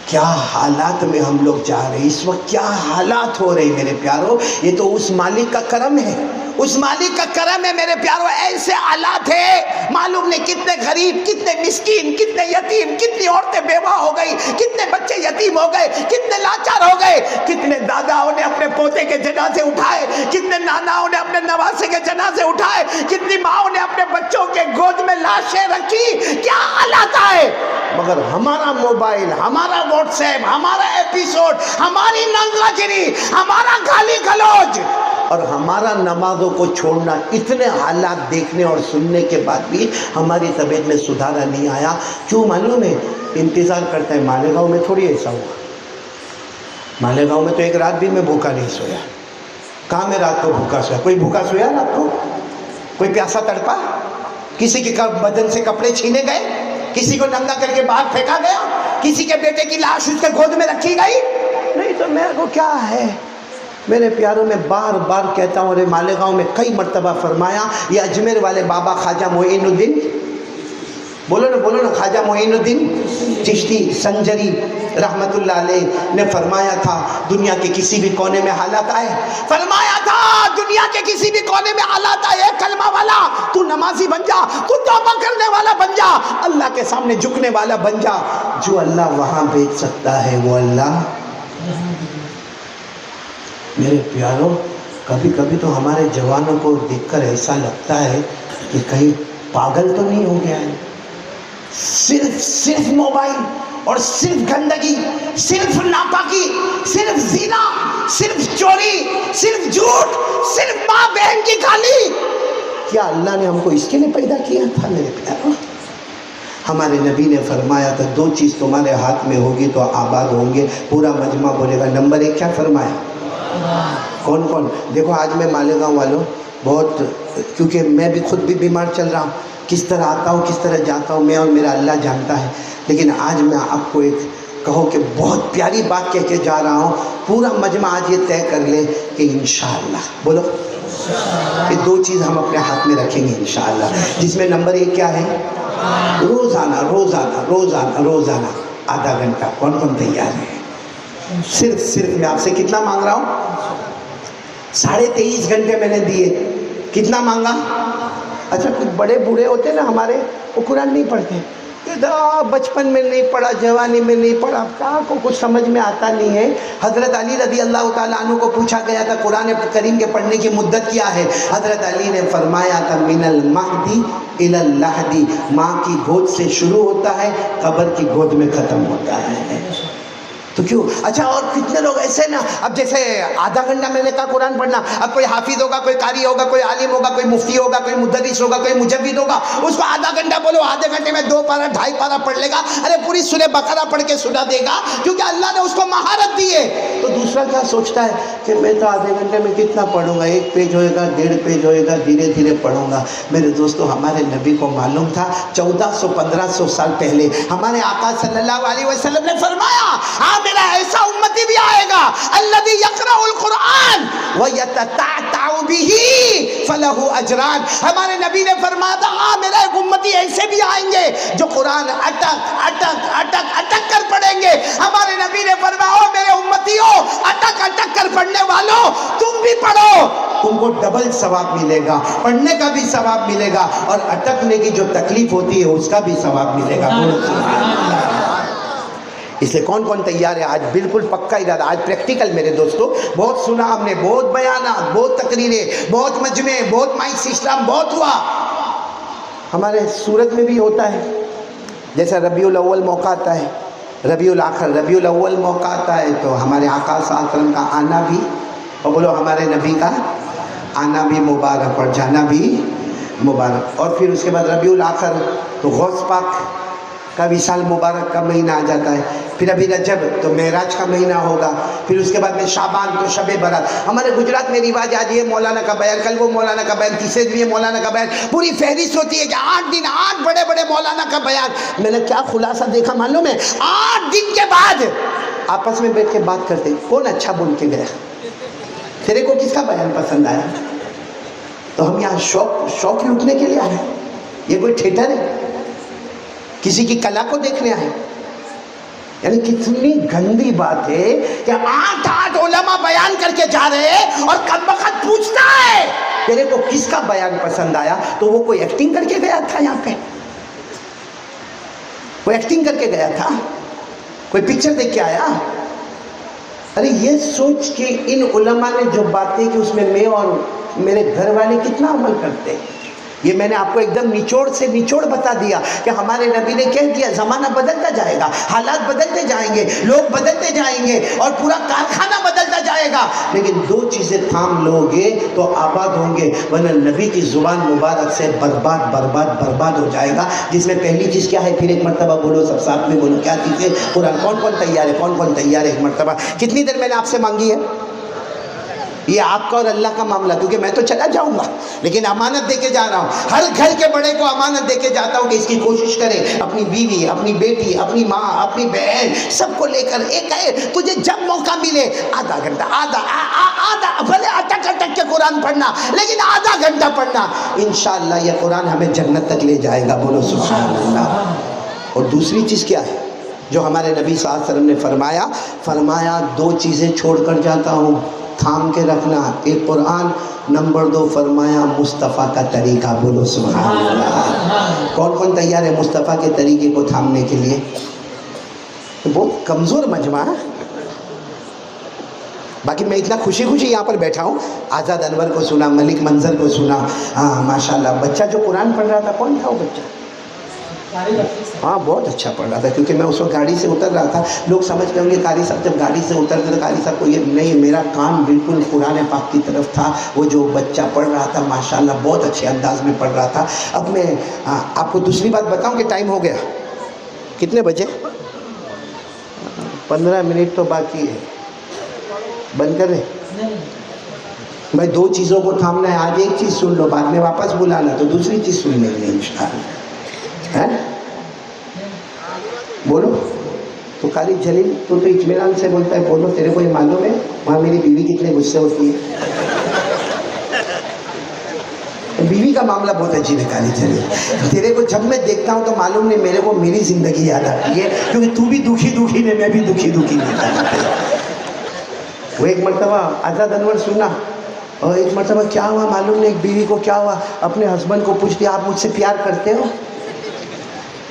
کیا حالات میں ہم لوگ جا رہے ہیں اس وقت، کیا حالات ہو رہے ہیں میرے پیاروں، یہ تو اس مالک کا کرم ہے، اس مالک کا کرم ہے میرے پیاروں۔ ایسے حالات ہیں، معلوم نہیں کتنے غریب، کتنے مسکین، کتنے یتیم، کتنی عورتیں بیوہ ہو گئی، کتنے بچے یتیم ہو گئے، کتنے لاچار ہو گئے، کتنے داداؤں نے اپنے پوتے کے جنازے اٹھائے، کتنے ناناؤں نے اپنے نواسے کے جنازے اٹھائے، کتنی ماؤں نے اپنے بچوں کے گود میں لاشیں رکھی، کیا حالات آئے، مگر ہمارا موبائل، ہمارا واٹس ایپ، ہمارا ایپیسوڈ، ہماری ننگا گری، ہمارا گالی گلوچ اور ہمارا نمازوں کو چھوڑنا، اتنے حالات دیکھنے اور سننے کے بعد بھی ہماری طبیعت میں سدھارا نہیں آیا۔ کیوں معلوم ہے؟ انتظار کرتا ہے۔ مالیگاؤں میں تھوڑی ایسا ہوا، مالیگاؤں میں تو ایک رات بھی میں بھوکا نہیں سویا۔ کہاں میں رات کو بھوکا سویا؟ کوئی بھوکا سویا رات کو؟ کوئی پیاسا تڑپا؟ کسی کے بدن سے کپڑے چھینے گئے؟ کسی کو ننگا کر کے باہر پھینکا گیا؟ کسی کے بیٹے کی لاش اس کے گود میں رکھی گئی؟ نہیں تو میرے کو کیا ہے؟ میرے پیاروں، میں بار بار کہتا ہوں، اور مالیگاؤں میں کئی مرتبہ فرمایا، یہ اجمیر والے بابا خواجہ معین الدین، بولو نا خواجہ معین الدین چشتی سنجری رحمت اللہ علیہ نے فرمایا تھا دنیا کے کسی بھی کونے میں حالات آئے، فرمایا تھا دنیا کے کسی بھی کونے میں حالات آئے، کلمہ والا تو نمازی بن جا، تو توبہ کرنے والا بن جا، اللہ کے سامنے جھکنے والا بن جا۔ جو اللہ وہاں بھیج سکتا ہے وہ اللہ۔ میرے پیاروں، کبھی کبھی تو ہمارے جوانوں کو دیکھ کر ایسا لگتا ہے کہ کہیں پاگل تو نہیں ہو گیا ہے، صرف موبائل اور صرف گندگی، صرف ناپاکی، صرف زنا، صرف چوری، صرف جھوٹ، صرف ماں بہن کی گالی. کیا اللہ نے ہم کو اس کے لیے پیدا کیا تھا میرے پیارو؟ ہمارے نبی نے فرمایا تھا 2 چیز تمہارے ہاتھ میں ہوگی تو آباد ہوں گے. پورا مجمع بولے گا. نمبر 1 کیا فرمایا؟ کون کون؟ دیکھو آج میں مالیگاؤں والوں بہت، کیونکہ میں بھی خود بھی بیمار چل رہا ہوں، کس طرح آتا ہوں کس طرح جاتا ہوں میں اور میرا اللہ جانتا ہے. لیکن آج میں آپ کو ایک کہو کہ بہت پیاری بات کہہ کے جا رہا ہوں. پورا مجمع آج یہ طے کر لے کہ انشاءاللہ، بولو کہ 2 چیز ہم اپنے ہاتھ میں رکھیں گے انشاءاللہ، جس میں نمبر 1 کیا ہے؟ روزانہ آدھا گھنٹہ. کون کون تیار ہے؟ صرف میں آپ سے کتنا مانگ رہا ہوں؟ 23.5 گھنٹے میں نے دیے. کتنا مانگا؟ اچھا کچھ بڑے بوڑھے ہوتے نا ہمارے، وہ قرآن نہیں پڑھتے. بچپن میں نہیں پڑھا، جوانی میں نہیں پڑھا، کہاں کو کچھ سمجھ میں آتا نہیں ہے. حضرت علی رضی اللہ تعالیٰ عنہ کو پوچھا گیا تھا قرآن کریم کے پڑھنے کی مدت کیا ہے؟ حضرت علی نے فرمایا تھا من المہدی الی اللحدی، ماں کی گود سے شروع ہوتا ہے، قبر کی گود میں ختم ہوتا ہے. تو کیوں؟ اچھا اور کتنے لوگ ایسے نا، اب جیسے آدھا گھنٹہ میں نے کہا قرآن پڑھنا، اب کوئی حافظ ہوگا، کوئی قاری ہوگا، کوئی عالم ہوگا، کوئی مفتی ہوگا، کوئی مدرس ہوگا، کوئی مجوید ہوگا، اس کو آدھا گھنٹہ بولو، آدھے گھنٹے میں 2 پارہ 2.5 پارہ پڑھ لے گا. ارے پوری سورہ بقرہ پڑھ کے سنا دے گا، کیونکہ اللہ نے اس کو مہارت دی ہے. تو دوسرا کیا سوچتا ہے کہ میں تو آدھے گھنٹے میں کتنا پڑھوں گا، 1 پیج ہوئے گا، 1.5 پیج ہوئے گا، دھیرے دھیرے پڑھوں گا. میرے دوستو ہمارے نبی کو معلوم تھا 1400-1500 سال پہلے ہمارے آقا صلی اللہ علیہ وسلم نے فرمایا ہاں میرا ایسا امتی بھی آئے گا الذی یقرأ القرآن ویتتعتع بہ فلہ اجران. ہمارے نبی نے فرمایا تھا ہاں میرا ایک امتی ایسے بھی آئیں گے جو قرآن اٹک کر پڑھیں گے. ہمارے نبی نے فرمایا میرے امتیوں اٹک کر پڑھنے والوں تم بھی پڑھو، تم کو ڈبل ثواب ملے گا، پڑھنے کا بھی ثواب ملے گا اور اٹکنے کی جو تکلیف ہوتی ہے اس کا بھی ثواب ملے گا. اس لیے کون کون تیار ہے؟ آج بالکل پکا ارادہ، آج پریکٹیکل میرے دوستو. بہت سنا ہم نے، بہت بیانات، بہت تقریریں، بہت مجمع، بہت مائک سسٹم بہت ہوا. ہمارے سورت میں بھی ہوتا ہے، جیسا ربیع الاول موقع آتا ہے، ربیع الاخر، ربیع الاول موقع آتا ہے تو ہمارے آقا صلی اللہ علیہ وسلم کا آنا بھی، اور بولو ہمارے نبی کا آنا بھی مبارک اور جانا بھی مبارک. اور پھر اس کے بعد ربیع الاخر تو غوث پاک کا وصال مبارک کا مہینہ آ جاتا ہے. پھر ابھی رجب تو معراج کا مہینہ ہوگا. پھر اس کے بعد میں شعبان تو شب برات. ہمارے گجرات میں رواج آج یہ مولانا کا بیان، کل وہ مولانا کا بیان، تیسرے دن یہ مولانا کا بیان. پوری فہرست ہوتی ہے کہ 8 دن 8 بڑے بڑے مولانا کا بیان. میں نے کیا خلاصہ دیکھا معلوم ہے؟ 8 دن کے بعد آپس میں بیٹھ کے بات کرتے کون اچھا بول کے گیا، تیرے کو کس کا بیان پسند آیا. تو ہم یہاں شوق لوٹنے کے لیے آئے ہیں؟ یہ کوئی تھیٹر ہے؟ کسی کی کلا کو دیکھنے آئے؟ یعنی کتنی گندی بات ہے کہ 8 علماء بیان کر کے جا رہے ہیں اور کمبخت پوچھتا ہے تیرے کو کس کا بیان پسند آیا. تو وہ کوئی ایکٹنگ کر کے گیا تھا یہاں پہ؟ کوئی ایکٹنگ کر کے گیا تھا؟ کوئی پکچر دیکھ کے آیا؟ ارے یہ سوچ کہ ان علماء نے جو باتیں کہ اس میں میں اور میرے گھر والے کتنا عمل کرتے ہیں. یہ میں نے آپ کو ایک دم نچوڑ سے نچوڑ بتا دیا کہ ہمارے نبی نے کہہ دیا زمانہ بدلتا جائے گا، حالات بدلتے جائیں گے، لوگ بدلتے جائیں گے اور پورا کارخانہ بدلتا جائے گا. لیکن 2 چیزیں تھام لو گے تو آباد ہوں گے، ورنہ نبی کی زبان مبارک سے برباد ہو جائے گا. جس میں پہلی چیز کیا ہے؟ پھر ایک مرتبہ بولو، سب ساتھ میں بولو، کیا چیز ہے؟ قرآن. کون کون تیار ہے؟ کون کون تیار ہے؟ ایک مرتبہ. کتنی دیر میں نے آپ سے مانگی ہے؟ یہ آپ کا اور اللہ کا معاملہ، کیونکہ میں تو چلا جاؤں گا لیکن امانت دے کے جا رہا ہوں. ہر گھر کے بڑے کو امانت دے کے جاتا ہوں کہ اس کی کوشش کرے اپنی بیوی، اپنی بیٹی، اپنی ماں، اپنی بہن سب کو لے کر ایک ہے تجھے جب موقع ملے آدھا گھنٹہ، آدھا بھلے اٹک کے قرآن پڑھنا لیکن آدھا گھنٹہ پڑھنا. انشاءاللہ یہ قرآن ہمیں جنت تک لے جائے گا. بولو سبحان اللہ. اور دوسری چیز کیا ہے جو ہمارے نبی صلی اللہ علیہ وسلم نے فرمایا 2 چیزیں چھوڑ کر جاتا ہوں، تھام کے رکھنا. ایک قرآن، نمبر 2 فرمایا مصطفیٰ کا طریقہ. بولو سبحان اللہ. کون کون تیار ہے مصطفیٰ کے طریقے کو تھامنے کے لیے؟ بہت کمزور مجمع ہے. باقی میں اتنا خوشی یہاں پر بیٹھا ہوں. آزاد انور کو سنا، ملک منظر کو سنا. ہاں ماشاءاللہ. بچہ جو قرآن پڑھ رہا تھا کون تھا وہ بچہ؟ ہاں بہت اچھا پڑھ رہا تھا، کیونکہ میں اس وقت گاڑی سے اتر رہا تھا. لوگ سمجھ گئے ہوں گے قاری صاحب جب گاڑی سے اترتے تو قاری صاحب کو یہ نہیں، میرا کام بالکل قرآن پاک کی طرف تھا. وہ جو بچہ پڑھ رہا تھا ماشاءاللہ بہت اچھے انداز میں پڑھ رہا تھا. اب میں آپ کو دوسری بات بتاؤں کہ ٹائم ہو گیا. کتنے بجے؟ 15 منٹ تو باقی ہے. بند کر دیں؟ بھائی 2 چیزوں کو تھامنا ہے. آج ایک چیز سن لو، بعد میں واپس بلانا تو دوسری چیز سن لیں گے انشاءاللہ. بولو. تو قاری جلیل تو اطمینان سے بولتا ہے بولو. تیرے کو یہ معلوم ہے وہاں میری بیوی کتنے غصے ہوتی ہے؟ بیوی کا معاملہ بہت عجیب ہے قاری جلیل. تیرے کو جب میں دیکھتا ہوں تو معلوم نہیں میرے کو میری زندگی یاد آتی ہے، کیونکہ تو بھی دکھی نہیں، میں بھی دکھی نہیں. وہ ایک مرتبہ آزاد انور سننا، اور ایک مرتبہ کیا ہوا معلوم نہیں، ایک بیوی کو کیا ہوا، اپنے ہسبینڈ کو پوچھتی آپ مجھ سے پیار کرتے ہو؟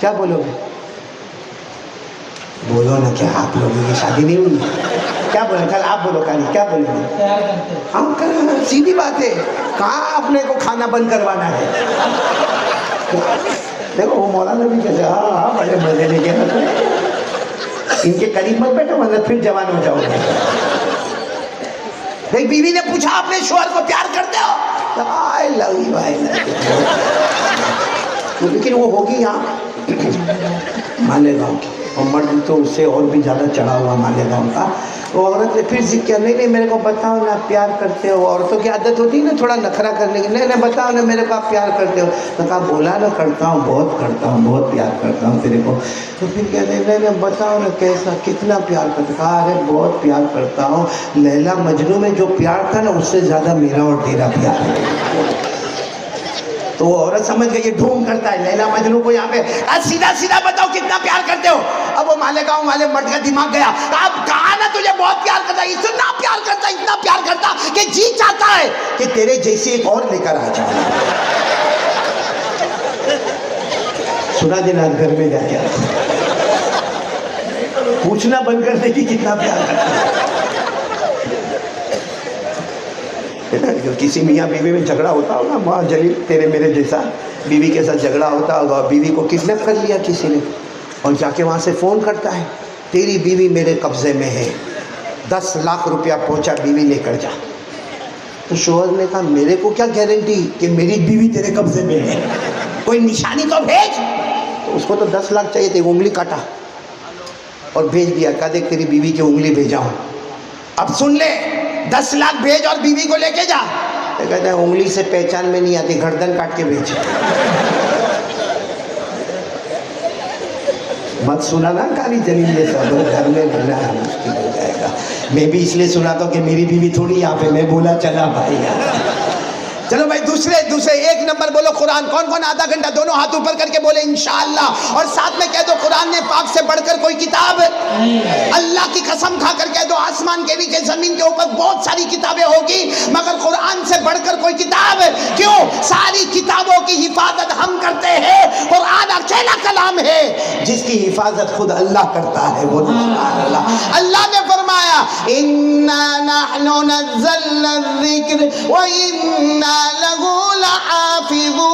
کیا بولو گے؟ بولو نا، کیا آپ لوگوں کی شادی نہیں ہوئی؟ کیا بولے؟ چل آپ بولو قاری، کیا بولو گے؟ ہم سیدھی بات ہے. کہاں اپنے کو کھانا بند کروانا ہے؟ دیکھو وہ مولانا بھی کہتے ہاں بڑے مزے لے کے ان کے قریب مت بیٹھو ورنہ پھر جوان ہو جاؤ گے. ایک بیوی نے پوچھا اپنے شوہر کو پیار کرتے ہو؟ آئی love you I love you. لیکن وہ ہوگی یہاں مالیگاؤں کی، اور مرد تو اس سے اور بھی زیادہ چڑھا ہوا مالیگاؤں کا. وہ عورت نے پھر ضد کیا، نہیں میرے کو بتاؤ نا آپ پیار کرتے ہو. عورتوں کی عادت ہوتی ہے نا تھوڑا نخرا کرنے کی، نہیں بتاؤ نا میرے کو آپ پیار کرتے ہو. تو کہا بولا نا کرتا ہوں، بہت کرتا ہوں، بہت پیار کرتا ہوں تیرے کو. تو پھر کہتے ہیں نہیں بتاؤ نا کیسا، کتنا پیار کرتا. کہا ارے بہت پیار کرتا ہوں. لیلا مجنوں میں جو پیار تھا نا اس سے زیادہ میرا اور تیرا پیار ہے. تو وہ عورت سمجھ گئی یہ ڈھونگ کرتا ہے لیلا مجنوں کو یہاں پہ. سیدھا بتاؤ کتنا پیار کرتے ہو. اب وہ مالیگاؤں والے مرد کا دماغ گیا. اب کہا نا تجھے بہت پیار کرتا ہے، اتنا پیار کرتا کہ جی چاہتا ہے کہ تیرے جیسی ایک اور لے کر آ جائے. سنا دینا گھر میں جا کے پوچھنا بند کر دے کہ کتنا پیار کرتا ہے. کسی میاں بیوی میں جھگڑا ہوتا ہوگا، ماں جلیل تیرے میرے جیسا بیوی کے ساتھ جھگڑا ہوتا ہوگا، بیوی کو کڈنیپ کر لیا کسی نے اور جا کے وہاں سے فون کرتا ہے تیری بیوی میرے قبضے میں ہے، 10 لاکھ روپیہ پہنچا بیوی لے کر جا. تو شوہر نے کہا میرے کو کیا گارنٹی کہ میری بیوی تیرے قبضے میں ہے، کوئی نشانی تو بھیج. تو اس کو تو 10 لاکھ چاہیے تھے، انگلی کاٹا اور بھیج دیا. کہا دیکھ تیری بیوی کی انگلی بھیجا ہوں، اب سن لے 10 لاکھ بھیج اور بیوی کو لے کے جا. تو کہتا ہے انگلی سے پہچان میں نہیں آتی، گردن کاٹ کے بھیج. مت سنا نا قاری جلیل یہ سب، گھر میں رہنا مشکل ہو جائے گا. میں بھی اس لیے سناتا ہوں کہ میری بیوی تھوڑی یہاں پہ، میں بولا چلا بھائی. چلو بھائی دوسرے 1 نمبر بولو قرآن. کون آدھا گھنٹہ دونوں ہاتھ اوپر کر کے بولے انشاءاللہ. اور ساتھ میں کہہ دو قرآن پاک سے بڑھ کر کوئی کتاب. اللہ کی قسم کھا کر کہہ دو آسمان کے نیچے زمین کے اوپر بہت ساری کتابیں ہوگی مگر قرآن سے بڑھ کر کوئی کتاب. کیوں؟ ساری کتابوں کی حفاظت ہم کرتے ہیں، قرآن اکیلا کلام ہے جس کی حفاظت خود اللہ کرتا ہے. وہ سبحان اللہ. اللہ نے فرمایا اِنَّا نَحْنُ نَزَّلْنَا الذِّكْرَ وَإِنَّا لَهُ لَحَافِظُونَ.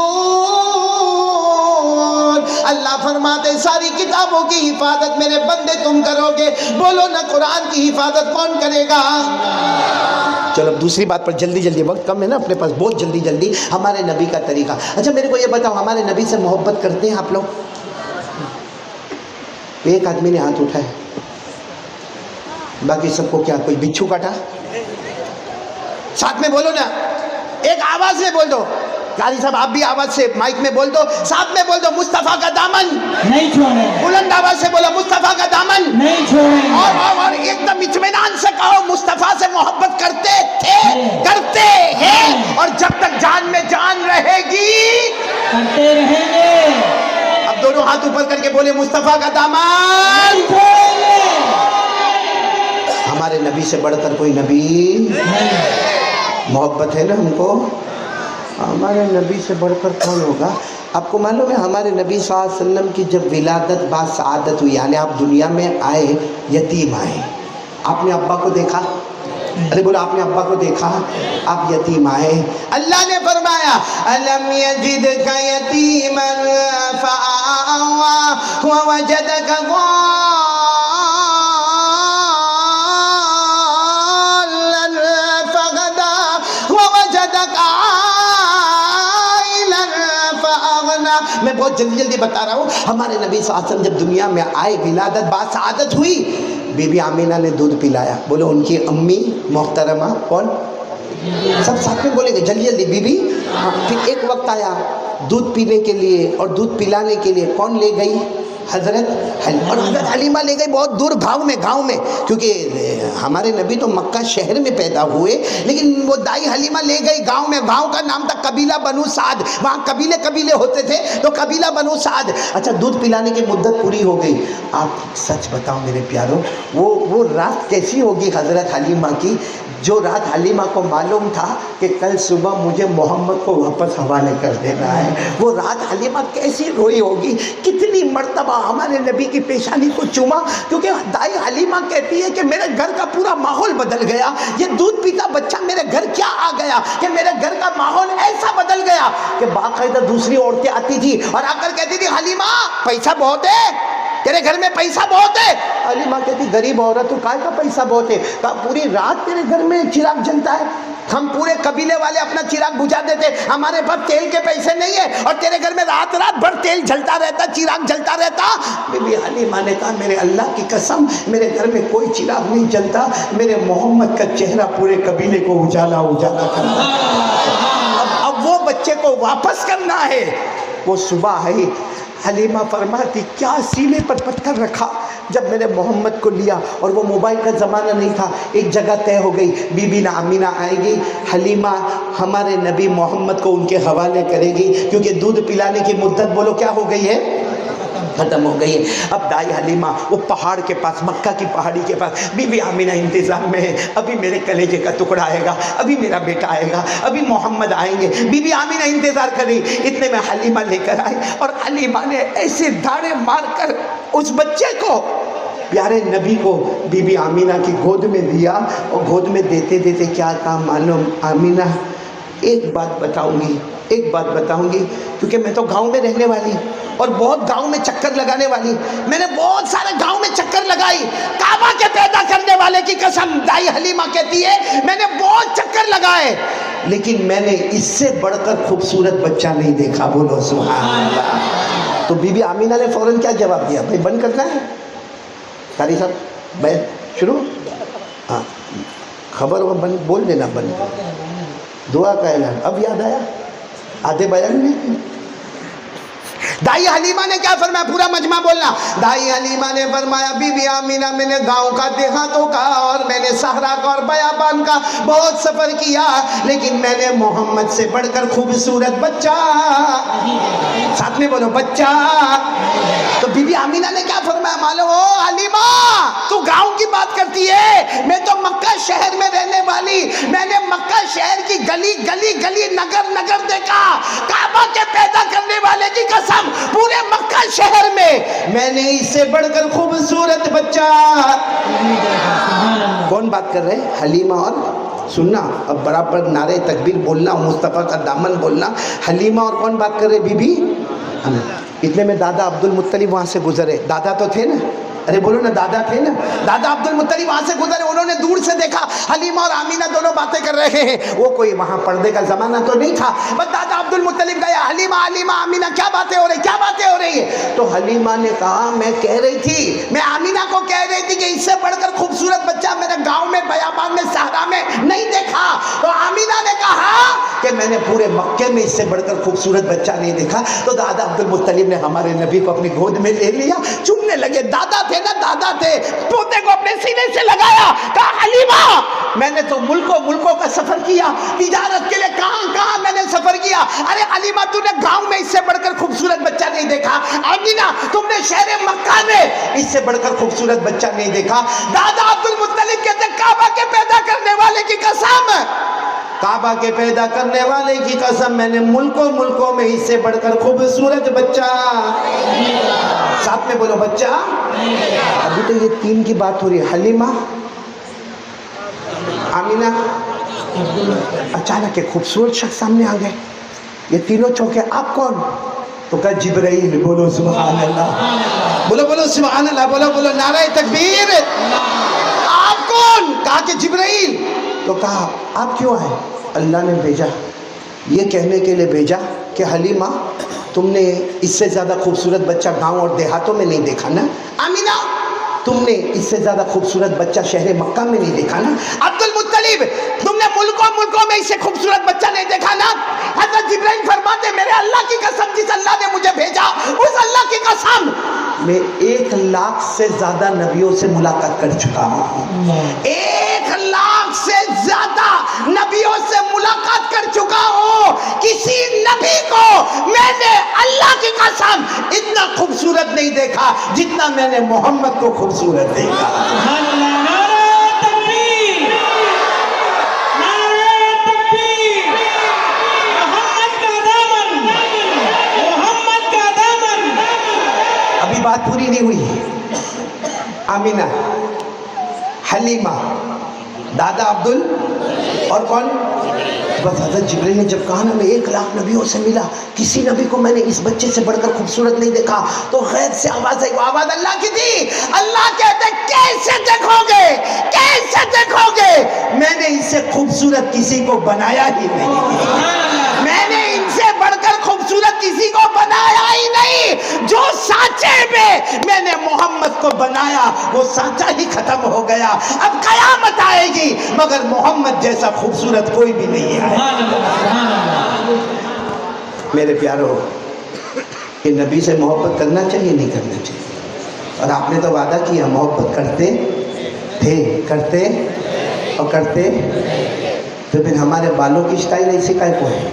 اللہ فرماتے ساری کتابوں کی حفاظت میرے بندے تم کرو گے. بولو نا قرآن کی حفاظت کون کرے گا؟ چلو اب دوسری بات پر جلدی، وقت کم ہے نا اپنے پاس، بہت جلدی ہمارے نبی کا طریقہ. اچھا میرے کو یہ بتاؤ ہمارے نبی سے محبت کرتے ہیں آپ لوگ؟ ایک آدمی نے ہاتھ اٹھائے، باقی سب کو کیا کوئی بچھو کاٹا؟ ساتھ میں بولو نا، ایک آواز میں بول دو. قاری صاحب آپ بھی آواز سے مائک میں بول دو، ساتھ میں بول دو مصطفیٰ کا دامن نہیں چھوڑیں، بلند آواز سے بولو مصطفیٰ کا دامن نہیں چھوڑیں. اور ایک دم اطمینان سے کہو مصطفیٰ سے محبت کرتے تھے، کرتے ہیں، اور جب تک جان میں جان رہے گی کرتے رہیں گے. اب دونوں ہاتھ اوپر کر کے بولے مصطفیٰ کا دامن. نہیں چھوڑیں گے. ہمارے نبی سے بڑھ کر کوئی نبی محبت ہے نا ہم کو. ہمارے نبی سے بڑھ کر کون ہوگا؟ آپ کو معلوم ہے ہمارے نبی صلی اللہ علیہ وسلم کی جب ولادت با سعادت ہوئی، یعنی آپ دنیا میں آئے یتیم آئے. آپ نے ابا کو دیکھا؟ ارے بولا آپ نے ابا کو دیکھا؟ آپ یتیم آئے. اللہ نے فرمایا الم یجدک یتیما فآوا ووجدك ضالا فهدى ووجدك عائلا فأغنى. میں بہت جلدی جلدی بتا رہا ہوں. ہمارے نبی صلی اللہ علیہ وسلم جب دنیا میں آئے ولادت باسعادت ہوئی, بی بی آمینہ نے دودھ پلایا. بولو ان کی امی محترمہ کون؟ سب ساتھ میں بولے گے جلدی جلدی. بی بی. پھر ایک وقت آیا دودھ پینے کے لیے اور دودھ پلانے کے لیے کون لے گئی؟ حضرت حلیمہ. اور حضرت حلیمہ لے گئی بہت دور گاؤں میں, کیونکہ ہمارے نبی تو مکہ شہر میں پیدا ہوئے, لیکن وہ دائی حلیمہ لے گئی گاؤں میں. گاؤں کا نام تھا قبیلہ بنو سعد. وہاں قبیلے ہوتے تھے تو قبیلہ بنو سعد. اچھا دودھ پلانے کی مدت پوری ہو گئی. آپ سچ بتاؤ میرے پیاروں, وہ رات کیسی ہوگی حضرت حلیمہ کی, جو رات حلیمہ کو معلوم تھا کہ کل صبح مجھے محمد کو واپس حوالے کر دینا ہے. وہ رات حلیمہ کیسی روئی ہوگی, کتنی مرتبہ ہمارے نبی کی پیشانی کو چوما, کیونکہ دائی حلیمہ کہتی ہے کہ میرے گھر کا پورا ماحول بدل گیا. یہ دودھ پیتا بچہ میرے گھر کیا آ گیا کہ میرے گھر کا ماحول ایسا بدل گیا کہ باقاعدہ دوسری عورتیں آتی تھی اور آ کر کہتی تھی حلیمہ پیسہ بہت ہے, تیرے گھر میں پیسہ بہت ہے. حلیمہ کہتی غریب عورت تو کائے کا پیسہ بہت ہے؟ کہا پوری رات تیرے گھر میں چراغ جلتا ہے, ہم پورے قبیلے والے اپنا چراغ بجھا دیتے, ہمارے پاس تیل کے پیسے نہیں ہے اور تیرے گھر میں رات بھر تیل جلتا رہتا, چراغ جلتا رہتا. بی بی حلیمہ نے کہا میرے اللہ کی قسم میرے گھر میں کوئی چراغ نہیں جلتا, میرے محمد کا چہرہ پورے قبیلے کو اجالا کرتا. اب وہ بچے کو واپس کرنا ہے. وہ صبح ہے, حلیمہ فرماتی کیا سینے پر پتھر رکھا جب میں نے محمد کو لیا. اور وہ موبائل کا زمانہ نہیں تھا. ایک جگہ طے ہو گئی, بی بی آمینہ آئے گی, حلیمہ ہمارے نبی محمد کو ان کے حوالے کرے گی, کیونکہ دودھ پلانے کی مدت بولو کیا ہو گئی ہے, ختم ہو گئی ہے. اب دائی حلیمہ وہ پہاڑ کے پاس, مکہ کی پہاڑی کے پاس, بی بی آمینہ انتظار میں ہے, ابھی میرے کلیجے کا ٹکڑا آئے گا, ابھی میرا بیٹا آئے گا, ابھی محمد آئیں گے. بی بی آمینہ انتظار کری. اتنے میں حلیمہ لے کر آئی اور حلیمہ نے ایسے دھاڑے مار کر اس بچے کو پیارے نبی کو بی بی آمینہ کی گود میں دیا. اور گود میں دیتے دیتے کیا کہا معلوم؟ آمینہ ایک بات بتاؤں گی, کیونکہ میں تو گاؤں میں رہنے والی اور بہت گاؤں میں چکر لگانے والی, میں نے بہت سارے گاؤں میں چکر لگائی. کعبہ کے پیدا کرنے والے کی قسم دائی حلیمہ کہتی ہے میں نے بہت چکر لگائے, لیکن میں نے اس سے بڑھ کر خوبصورت بچہ نہیں دیکھا. بولو سبحان اللہ. تو بی بی آمینہ نے فوراً کیا جواب دیا؟ بھائی بند کرنا ہے قاری صاحب, بیت شروع. ہاں خبر وہ بند بول دینا, بند دعا کا اعلان. اب یاد آیا آدھے بیان میں. دائی حلیمہ نے کیا فرمایا؟ پورا مجمع بولنا. دائی حلیمہ نے فرمایا بی بی آمینہ میں نے گاؤں کا, دیہاتوں کا اور میں نے صحرا کا اور بیابان کا بہت سفر کیا, لیکن میں نے محمد سے بڑھ کر خوبصورت بچہ, ساتھ میں بولو بچہ. تو بی بی آمینہ نے کیا فرمایا معلوم؟ او حلیمہ تو گاؤں کی بات کرتی ہے, میں تو مکہ شہر میں رہنے والی, میں نے مکہ شہر کی گلی گلی گلی نگر نگر دیکھا. کعبہ کے پیدا کرنے والے کی قسم پورے مکہ شہر میں نے اس سے بڑھ کر خوبصورت بچہ. کون بات کر رہے؟ حلیمہ اور سننا, اب برابر نعرے تکبیر بولنا, مصطفیٰ کا دامن بولنا. حلیمہ اور کون بات کر رہے؟ بی بی. اتنے میں دادا عبد المطلب وہاں سے گزرے. دادا تو تھے نا, ارے بولو نا دادا تھے نا, دادا عبد المطلب وہاں سے گزرے. انہوں نے دور سے دیکھا حلیمہ اور آمینہ دونوں باتیں کر رہے ہیں. وہ کوئی وہاں پردے کا زمانہ تو نہیں تھا, بس دادا عبد المطلب گیا, حلیمہ آمینہ کیا باتیں ہو رہی ہیں. تو حلیمہ نے کہا میں کہہ رہی تھی, میں آمینہ کو کہہ رہی تھی کہ اس سے بڑھ کر خوبصورت بچہ میرے گاؤں میں, بیابان میں, صحرا میں نہیں دیکھا. تو آمینہ نے کہا کہ میں نے پورے مکے میں اس سے بڑھ کر خوبصورت بچہ نہیں دیکھا. تو دادا عبد المطلب نے ہمارے نبی کو اپنی گود میں لے لیا, چومنے لگے. دادا تھے, پوتے کو اپنے سینے سے لگایا. کہا حلیمہ میں نے تو ملکوں کا سفر کیا, تجارت کے لیے کہاں میں نے سفر کیا. ارے حلیمہ تو نے گاؤں میں اس سے بڑھ کر خوبصورت بچہ نہیں دیکھا. آمینہ تم نے شہر مکہ میں اس سے بڑھ کر خوبصورت بچہ نہیں دیکھا. دادا عبد المطلب کہتے کعبہ کے پیدا کرنے والے کی قسم, کعبہ کے پیدا کرنے والے کی قسم میں نے ملکوں میں اس سے بڑھ کر خوبصورت بچہ. ساتھ میں بولو بچہ. ابھی تو یہ تین کی بات ہو رہی ہے, حلیمہ, آمینہ. اچانک ایک خوبصورت شخص سامنے آ گئے. یہ تینوں چوکے, آپ کون؟ تو کہا جبرائیل. بولو سبحان اللہ, بولو بولو سبحان اللہ, بولو بولو نعرہ تکبیر. آپ کون؟ کہا کہ جبرائیل. تو کہا آپ کیوں آئے؟ اللہ نے بھیجا, یہ کہنے کے لیے بھیجا کہ حلیمہ تم نے اس سے زیادہ خوبصورت بچہ گاؤں اور دیہاتوں میں نہیں دیکھا نا. آمینہ تم نے اس سے زیادہ خوبصورت بچہ شہر مکہ میں نہیں دیکھا نا. عبد المطلب تم نے ملکوں میں اس سے خوبصورت بچہ نہیں دیکھا نا. حضرت جبرائیل فرماتے میرے اللہ کی قسم جس اللہ نے مجھے بھیجا اس اللہ کی قسم میں 1,00,000 سے زیادہ نبیوں سے ملاقات کر چکا ہوں. 1,00,000 سے زیادہ نبیوں سے ملاقات کر چکا ہوں. کسی نبی کو میں نے اللہ کی قسم اتنا خوبصورت نہیں دیکھا جتنا میں نے محمد کو خوبصورت دیکھا. ابھی بات پوری نہیں ہوئی. آمینہ, حلیمہ, دادا عبدل اور کون؟ بس حضرت جبرائیل نے جب کہا نا میں 1,00,000 نبیوں سے ملا, کسی نبی کو میں نے اس بچے سے بڑھ کر خوبصورت نہیں دیکھا. تو غیب سے آواز آئی, وہ آواز اللہ کی تھی. اللہ کہتے کیسے دیکھو گے, کیسے دیکھو گے, میں نے اس سے خوبصورت کسی کو بنایا ہی نہیں. میں نے ان سے بڑھ کر خوبصورت کسی کو بنایا ہی نہیں. جو سانچے میں نے محمد کو بنایا وہ سانچا ہی ختم ہو گیا. اب قیامت آئے گی مگر محمد جیسا خوبصورت کوئی بھی نہیں ہے. میرے پیارو, کہ نبی سے محبت کرنا چاہیے نہیں کرنا چاہیے؟ اور آپ نے تو وعدہ کیا محبت کرتے تھے, کرتے اور کرتے. تو پھر ہمارے بالوں کی سٹائل ایسی کا کو ہے.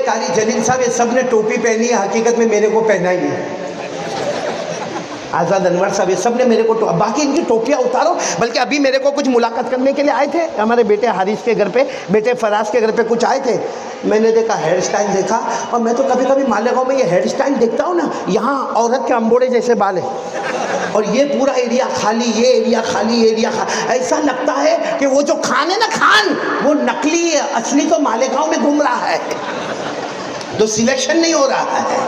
قاری جلیل صاحب یہ سب نے ٹوپی پہنی ہے, حقیقت میں میرے کو پہنا ہی ہے. آزاد انور صاحب یہ سب نے میرے کو باقی ان کی ٹوپیاں اتارو. بلکہ ابھی میرے کو کچھ ملاقات کرنے کے لیے آئے تھے, ہمارے بیٹے حارث کے گھر پہ, بیٹے فراز کے گھر پہ کچھ آئے تھے. میں نے دیکھا ہیئر سٹائل دیکھا, اور میں تو کبھی کبھی مالیگاؤں میں یہ ہیئر سٹائل دیکھتا ہوں نا, یہاں عورت کے امبوڑے جیسے بال ہے اور یہ پورا ایریا خالی, یہ ایریا خالی, یہ ایریا خالی. ایسا لگتا ہے کہ وہ جو خان ہے نا خان وہ نقلی ہے, اصلی تو مالیگاؤں میں گھوم رہا ہے, تو سلیکشن نہیں ہو رہا ہے.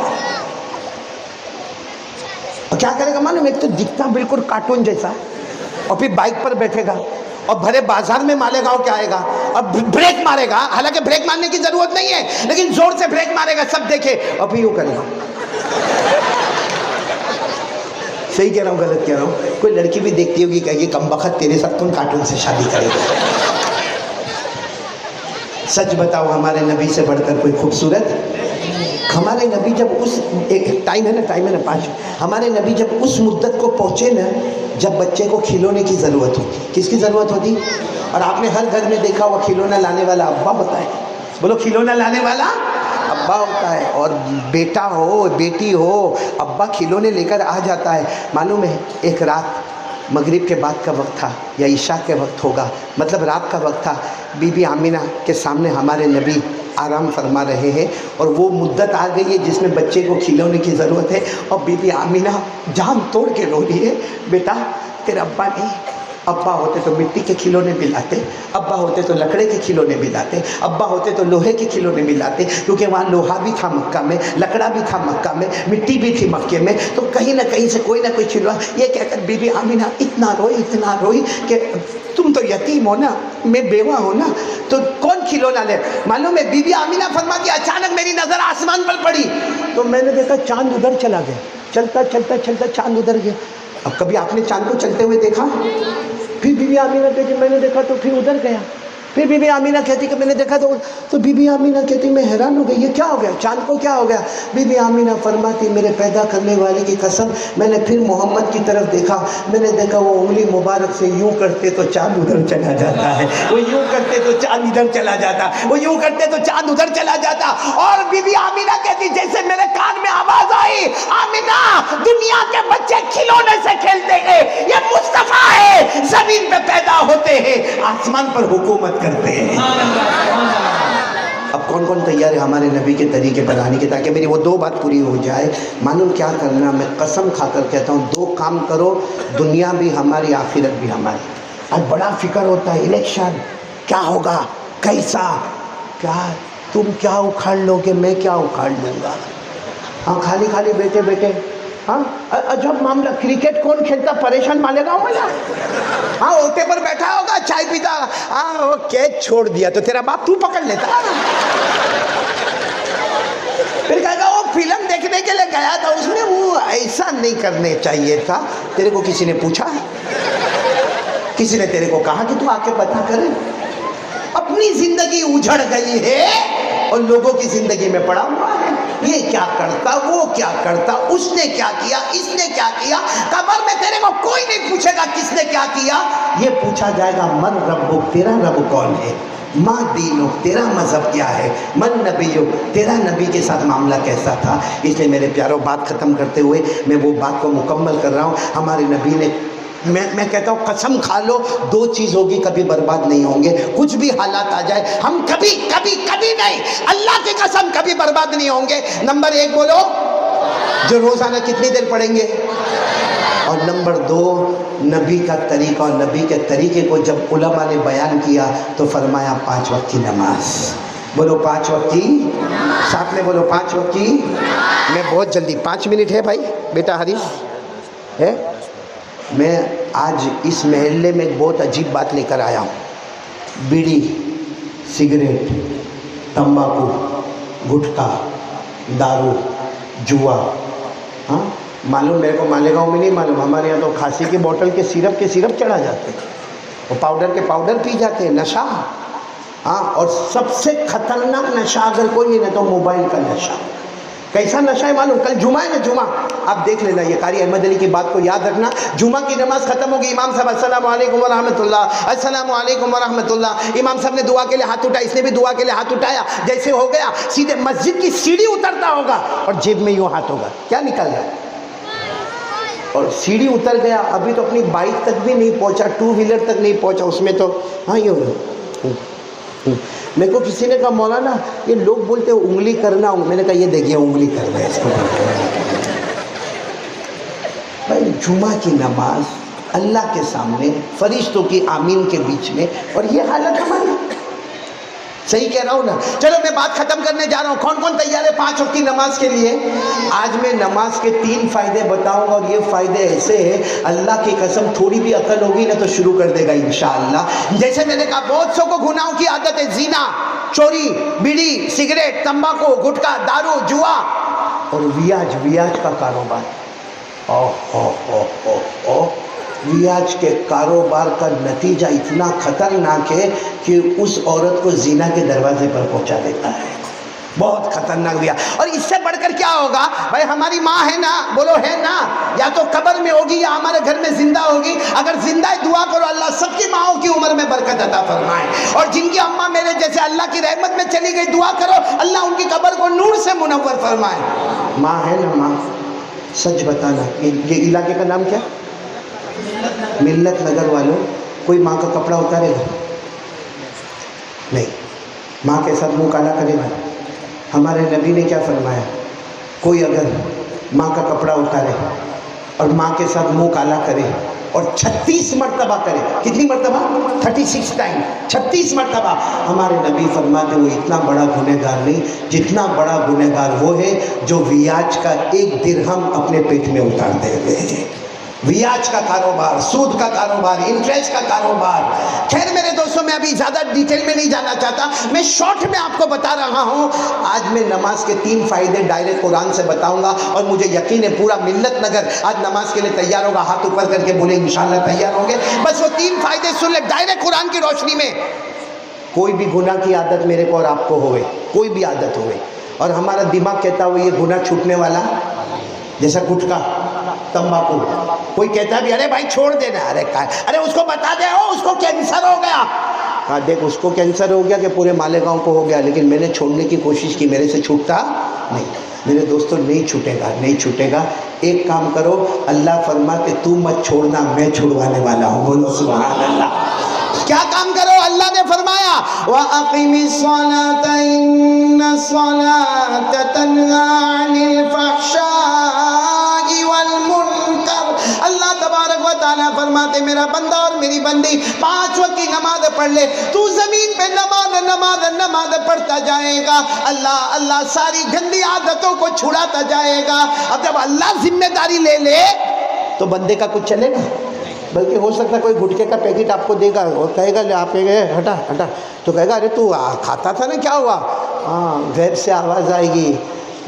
اور کیا کرے گا معلوم, ایک تو دکھتا بالکل کارٹون جیسا, اور پھر بائک پر بیٹھے گا اور بھرے بازار میں مالیگاؤں کیا آئے گا اور بریک مارے گا. حالانکہ بریک مارنے کی ضرورت نہیں ہے, لیکن زور سے بریک مارے گا, سب دیکھے, اور پھر یوں کرے گا. صحیح کہہ رہا ہوں غلط کہہ رہا ہوں؟ کوئی لڑکی بھی دیکھتی ہوگی کہ کم بخت تیرے ساتھ کون کارٹون سے شادی کرے گا. سچ بتاؤ ہمارے نبی سے بڑھ کر کوئی خوبصورت؟ ہمارے نبی جب اس ٹائم ہے نا 5, ہمارے نبی جب اس مدت کو پہنچے نا جب بچے کو کھلونے کی ضرورت ہوتی. کس کی ضرورت ہوتی؟ اور آپ نے ہر گھر میں دیکھا ہوا کھلونا لانے والا ابا ہوتا ہے. بولو کھلونا لانے والا ابا ہوتا ہے, اور بیٹا ہو بیٹی ہو ابا کھلونے لے کر آ جاتا ہے. معلوم ہے ایک رات مغرب کے بعد کا وقت تھا یا عشاء کے وقت ہوگا, مطلب رات کا وقت تھا. بی بی آمینہ کے سامنے ہمارے نبی آرام فرما رہے ہیں, اور وہ مدت آ گئی ہے جس میں بچے کو کھلونے کی ضرورت ہے. اور بی بی آمینہ جان توڑ کے رو رہی ہے, بیٹا تیرا ابا نہیں, ابا ہوتے تو مٹی کے کھلونے بھی لاتے, ابا ہوتے تو لکڑے کے کھلونے بھی لاتے, ابا ہوتے تو لوہے کے کھلونے بھی لاتے, کیونکہ وہاں لوہا بھی تھا مکہ میں, لکڑا بھی تھا مکہ میں, مٹی بھی تھی مکے میں, تو کہیں نہ کہیں سے کوئی نہ کوئی کھلونا. یہ کہہ کر بی بی آمینہ اتنا روئی کہ تم تو یتیم ہو نا, میں بیوہ ہوں نا, تو کون کھلونا لے. معلوم ہے بی بی آمینہ فرماتی اچانک میری نظر آسمان پر پڑی, تو میں نے دیکھا چاند ادھر چلا گیا. چلتا چلتا چلتا چاند ادھر گیا. اب کبھی آپ نے چاند کو چلتے ہوئے دیکھا؟ پھر بی بی آمینہ کہتی میں نے دیکھا تو پھر ادھر گیا. پھر بی بی آمینہ کہتی کہ میں نے دیکھا تو بی بی آمینہ کہتی میں حیران ہو گئی, یہ کیا ہو گیا, چاند کو کیا ہو گیا. بی بی آمینہ فرماتی میرے پیدا کرنے والے کی قسم میں نے پھر محمد کی طرف دیکھا, میں نے دیکھا وہ انگلی مبارک سے یوں کرتے تو چاند ادھر چلا جاتا ہے, وہ یوں کرتے تو چاند ادھر چلا جاتا, وہ یوں کرتے تو چاند ادھر چلا جاتا. اور بی بی آمینہ کہتی جیسے میرے کان میں آواز آئی, آمینہ دنیا کے بچے کھلونے سے کھیلتے ہیں, یہ مصطفیٰ ہے, زمین پہ پیدا ہوتے ہیں, آسمان پر حکومت کرتے ہیں. اب کون کون تیار ہے ہمارے نبی کے طریقے پر آنے کے, تاکہ میری وہ 2 بات پوری ہو جائے. معلوم کیا کرنا, میں قسم کھا کر کہتا ہوں 2 کام کرو, دنیا بھی ہماری آخرت بھی ہماری. آج بڑا فکر ہوتا ہے الیکشن کیا ہوگا, کیسا, کیا تم کیا اکھاڑ لو گے میں کیا اکھاڑ لوں گا. ہاں خالی خالی بیٹھے بیٹھے. ہاں عجب معاملہ. کرکٹ کون کھیلتا پریشان مالیگاؤں والا. ہاں اوٹے پر بیٹھا ہوگا چائے پیتا. ہاں وہ کیچ چھوڑ دیا تو تیرا باپ تو پکڑ لیتا. پھر کہے گا وہ فلم دیکھنے کے لیے گیا تھا اس میں وہ ایسا نہیں کرنے چاہیے تھا. تیرے کو کسی نے پوچھا؟ کسی نے تیرے کو کہا کہ تو آ کے بتا کرے؟ اپنی زندگی اجڑ گئی ہے اور لوگوں کی زندگی میں پڑا ہوا ہے. یہ کیا کرتا وہ کیا کرتا, اس نے کیا کیا اس نے کیا کیا. قبر میں تیرے کو کوئی نہیں پوچھے گا کس نے کیا کیا. یہ پوچھا جائے گا من ربک, تیرا رب کون ہے. ما دینک, تیرا مذہب کیا ہے. من نبیک, تیرا نبی کے ساتھ معاملہ کیسا تھا. اس لیے میرے پیاروں بات ختم کرتے ہوئے میں وہ بات کو مکمل کر رہا ہوں. ہمارے نبی نے, میں کہتا ہوں قسم کھا لو, دو چیز ہوگی کبھی برباد نہیں ہوں گے. کچھ بھی حالات آ جائے ہم کبھی کبھی کبھی نہیں, اللہ کی قسم کبھی برباد نہیں ہوں گے. نمبر 1 بولو, جو روزانہ کتنی دیر پڑھیں گے. اور نمبر 2 نبی کا طریقہ. اور نبی کے طریقے کو جب علماء نے بیان کیا تو فرمایا 5 وقت کی نماز. بولو 5 وقت کی, ساتھ میں بولو 5 وقت کی. میں بہت جلدی 5 منٹ ہے بھائی. بیٹا حریف ہے. میں آج اس محلے میں ایک بہت عجیب بات لے کر آیا ہوں. بیڑی, سگریٹ, تمباکو, گٹکا, دارو, جوا. ہاں معلوم میرے کو مالیگاؤں میں نہیں معلوم, ہمارے یہاں تو کھانسی کی بوتل کے سیرپ چڑھا جاتے ہیں, اور پاؤڈر کے پاؤڈر پی جاتے ہیں. نشہ. ہاں اور سب سے خطرناک نشہ اگر کوئی ہے نا تو موبائل کا نشہ. کیسا نشہ ہے معلوم؟ کل جمعہ ہے نا, جمعہ آپ دیکھ لینا, یہ قاری احمد علی کی بات کو یاد رکھنا. جمعہ کی نماز ختم ہوگی, امام صاحب السلام علیکم ورحمۃ اللہ, السلام علیکم ورحمۃ اللہ. امام صاحب نے دعا کے لیے ہاتھ اٹھایا, اس نے بھی دعا کے لیے ہاتھ اٹھایا. جیسے ہو گیا سیدھے مسجد کی سیڑھی اترتا ہوگا اور جیب میں یوں ہاتھ ہوگا. کیا نکل گیا؟ اور سیڑھی اتر گیا, ابھی تو اپنی بائک تک بھی نہیں پہنچا, 2 ویلر تک نہیں پہنچا, اس میں تو ہاں یوں. میرے کو کسی نے کہا مولانا یہ لوگ بولتے ہیں انگلی کرنا. میں نے کہا یہ دیکھیے انگلی کر رہے ہیں اس کو. بھائی جمعہ کی نماز اللہ کے سامنے فرشتوں کی آمین کے بیچ میں, اور یہ حالت ہماری. صحیح کہہ رہا ہوں نا؟ چلو میں بات ختم کرنے جا رہا ہوں. کون کون تیار ہے 5 وقت کی نماز کے لیے؟ آج میں نماز کے 3 فائدے بتاؤں گا, اور یہ فائدے ایسے ہیں اللہ کی قسم تھوڑی بھی عقل ہوگی نا تو شروع کر دے گا انشاءاللہ. جیسے میں نے کہا بہت سو کو گناہوں کی عادت ہے, زنا, چوری, بیڑی, سگریٹ, تمباکو, گٹکا, دارو, جوا اور ویاج کا کاروبار. ویاج کے کاروبار کا نتیجہ اتنا خطرناک ہے کہ اس عورت کو زنا کے دروازے پر پہنچا دیتا ہے. بہت خطرناک ویا. اور اس سے بڑھ کر کیا ہوگا بھائی؟ ہماری ماں ہے نا, بولو ہے نا, یا تو قبر میں ہوگی یا ہمارے گھر میں زندہ ہوگی. اگر زندہ ہے دعا کرو اللہ سب کی ماؤں کی عمر میں برکت عطا فرمائے, اور جن کی اماں میرے جیسے اللہ کی رحمت میں چلی گئی دعا کرو اللہ ان کی قبر کو نور سے منور فرمائے. ماں ہے نا ماں, سچ بتانا یہ علاقے کا نام کیا؟ ملت نگر والوں, کوئی ماں کا کپڑا اتارے گا نہیں, ماں کے ساتھ منہ کالا کرے گا. ہمارے نبی نے کیا فرمایا؟ کوئی اگر ماں کا کپڑا اتارے اور ماں کے ساتھ منہ کالا کرے اور 36 مرتبہ کرے. کتنی مرتبہ؟ 36 ٹائم, 36 مرتبہ. ہمارے نبی فرماتے وہ اتنا بڑا گنہگار نہیں جتنا بڑا گنہگار وہ ہے جو ویاج کا 1 درہم اپنے پیٹ میں اتار دے گئے. ویاج کا کاروبار, سود کا کاروبار, انٹرسٹ کا کاروبار. خیر میرے دوستوں میں ابھی زیادہ ڈیٹیل میں نہیں جانا چاہتا, میں شارٹ میں آپ کو بتا رہا ہوں. آج میں نماز کے 3 فائدے ڈائریکٹ قرآن سے بتاؤں گا, اور مجھے یقین ہے پورا ملت نگر آج نماز کے لیے تیار ہوگا. ہاتھ اوپر کر کے بولے انشاءاللہ تیار ہوں گے. بس وہ 3 فائدے سن لے ڈائریکٹ قرآن کی روشنی میں. کوئی بھی گناہ کی عادت میرے کو اور آپ کو ہوئے, کوئی بھی عادت ہوئے, اور ہمارا دماغ کہتا ہو یہ گناہ چھوٹنے والا, جیسا گٹکا, تمباکو, کوئی کہتا ہے بھی ارے بھائی چھوڑ دینا, ارے اس کو بتا دے اس کو کینسر ہو گیا. کہا دیکھ اس کو کینسر ہو گیا کہ پورے مالیگاؤں کو ہو گیا, لیکن میں نے چھوڑنے کی کوشش کی, میرے سے چھوٹتا نہیں. میرے دوستوں نہیں چھوٹے گا, نہیں چھوٹے گا. ایک کام کرو, اللہ فرماتے تو مت چھوڑنا, میں چھوڑوانے والا ہوں. بولو سبحان اللہ. کیا کام کرو؟ اللہ نے فرمایا وَأَقِمِ الصَّلَاةَ إِنَّ الصَّلَاةَ تَنْهَىٰ عَنِ الْفَحْشَاءِ وَالْمُنكَرِ. اللہ تبارک و تعالی تعالیٰ فرماتے میرا بندہ اور میری بندی 5 وقت کی نماز پڑھ لے، تو زمین پہ نماز پڑھتا جائے گا، اللہ ساری گندی عادتوں کو چھڑاتا جائے گا۔ اب جب اللہ ذمہ داری لے لے تو بندے کا کچھ چلے گا؟ بلکہ ہو سکتا ہے کوئی گٹکے کا پیکٹ آپ کو دے گا اور کہے گا لے آپ کہیں گے ہٹا تو کہے گا ارے تو کھاتا تھا نا، کیا ہوا؟ ہاں، غیب سے آواز آئے گی،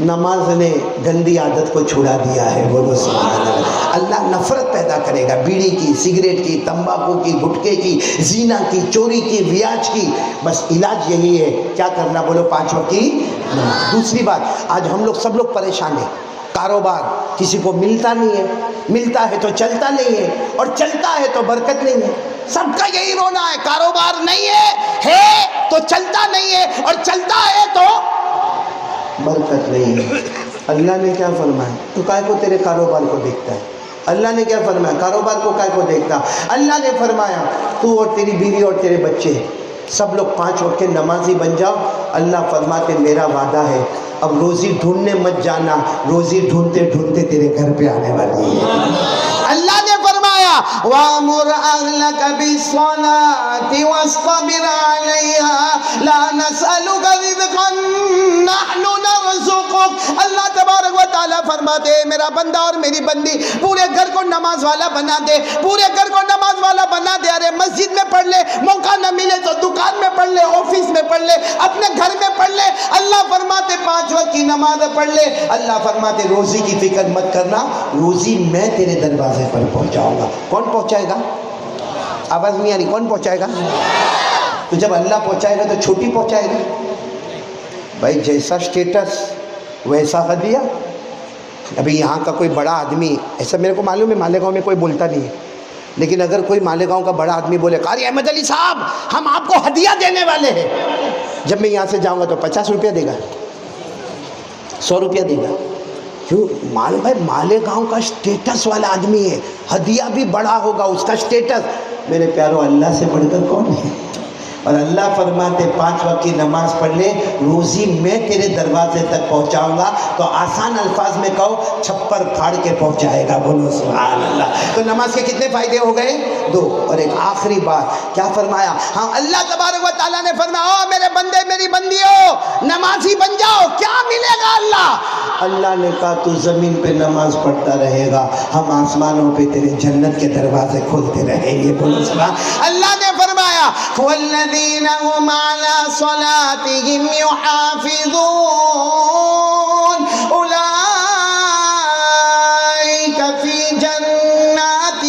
نماز نے گندی عادت کو چھڑا دیا ہے۔ بولو سبحان اللہ۔ اللہ نفرت پیدا کرے گا بیڑی کی، سگریٹ کی، تمباکو کی، گٹکے کی، زنا کی، چوری کی، ریاض کی۔ بس علاج یہی ہے، کیا کرنا؟ بولو 5 وقت کی نماز۔ دوسری بات، آج ہم لوگ سب لوگ پریشان ہیں، کاروبار کسی کو ملتا نہیں ہے، ملتا ہے تو چلتا نہیں ہے، اور چلتا ہے تو برکت نہیں ہے۔ سب کا یہی رونا ہے، کاروبار نہیں ہے تو چلتا نہیں ہے، اور چلتا ہے تو برکت نہیں ہے۔ اللہ نے کیا فرمایا؟ تو کائے کو تیرے کاروبار کو دیکھتا ہے؟ اللہ نے کیا فرمایا؟ کاروبار کو کائے کو دیکھتا؟ اللہ نے فرمایا تو اور تیری بیوی اور تیرے بچے سب لوگ 5 وقت کے نمازی بن جاؤ۔ اللہ فرماتے میرا وعدہ ہے اب روزی ڈھونڈنے مت جانا، روزی ڈھونڈتے ڈھونڈتے تیرے گھر پہ آنے والی ہے۔ اللہ نے فرمایا وَأْمُرْ أَهْلَكَ بِالصَّلَاةِ وَاصْطَبِرْ عَلَيْهَا لَا نَسْأَلُكَ رِزْقًا نَحْنُ نَرْزُقُكَ۔ اللہ تبارک و تعالیٰ فرماتے میرا بندہ اور میری بندی پورے گھر کو نماز والا بنا دے، پورے گھر کو نماز والا بنا دے۔ ارے مسجد میں پڑھ لے، موقع نہ ملے تو دکان میں پڑھ لے، آفس میں پڑھ لے، اپنے گھر میں پڑھ لے۔ اللہ فرماتے 5 وقت کی نماز پڑھ لے۔ اللہ فرماتے روزی کی فکر مت کرنا، روزی میں تیرے دروازے پر پہنچاؤں گا۔ کون پہنچائے گا؟ آواز نہیں آ رہی، کون پہنچائے گا؟ تو جب اللہ پہنچائے گا تو چھوٹی پہنچائے گا؟ بھائی جیسا سٹیٹس ویسا ہدیہ۔ ابھی یہاں کا کوئی بڑا آدمی، ایسا میرے کو معلوم ہے مالیگاؤں میں کوئی بولتا نہیں ہے، لیکن اگر کوئی مالیگاؤں کا بڑا آدمی بولے قاری احمد علی صاحب ہم آپ کو ہدیہ دینے والے ہیں، جب میں یہاں سے جاؤں گا تو 50 روپیہ دے گا، 100 روپیہ دے گا۔ کیوں؟ بھائی مالیگاؤں کا سٹیٹس والا آدمی ہے، ہدیہ بھی بڑا ہوگا اس کا سٹیٹس۔ میرے پیارو اللہ سے بڑھ کر کون ہے؟ اور اللہ فرماتے 5 وقت کی نماز پڑھ لے، روزی میں تیرے دروازے تک پہنچاؤں گا۔ تو آسان الفاظ میں کہو، چھپر پھاڑ کے پہنچائے گا۔ بولو سبحان اللہ۔ تو نماز کے کتنے فائدے ہو گئے؟ 2۔ اور ایک آخری بات کیا فرمایا؟ ہاں اللہ تبارک و تعالیٰ نے فرمایا او میرے بندے میری بندیوں نمازی بن جاؤ، کیا ملے گا؟ اللہ نے کہا تو زمین پہ نماز پڑھتا رہے گا، ہم آسمانوں پہ تیرے جنت کے دروازے کھولتے رہیں گے۔ بولو سبحان اللہ۔ نے فرمایا والذین هم علی صلاتهم یحافظون اولئک فی جنات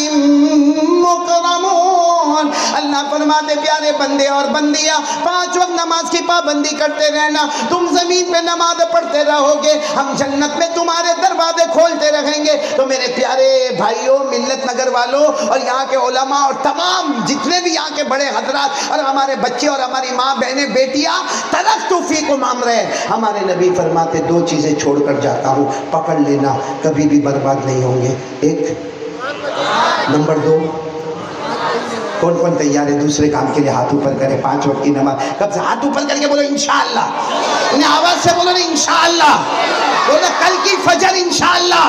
مکرمون۔ اللہ فرماتے پیارے بندے اور بندیاں 5 وقت نماز کی پابندی کرتے رہنا، تم زمین پہ نماز پڑھتے رہو گے، ہم جنت میں تمہارے دروازے کھولتے رہیں گے۔ تو میرے پیارے بھائیوں، ملت نگر والوں اور یہاں کے علماء اور تمام جتنے بھی یہاں کے بڑے حضرات اور ہمارے بچے اور ہماری ماں بہنیں بیٹیاں، ترکت فیکم امرین، ہمارے نبی فرماتے 2 چیزیں چھوڑ کر جاتا ہوں، پکڑ لینا، کبھی بھی برباد نہیں ہوں گے۔ ایک، نمبر 2، کون کون تیار ہے دوسرے کام کے لیے؟ ہاتھ اوپر کرے۔ 5 وقت کی نماز کب سے؟ ہاتھ اوپر کر کے بولو انشاءاللہ، انہیں آواز سے بولو نا انشاءاللہ، بولو کل کی فجر انشاءاللہ،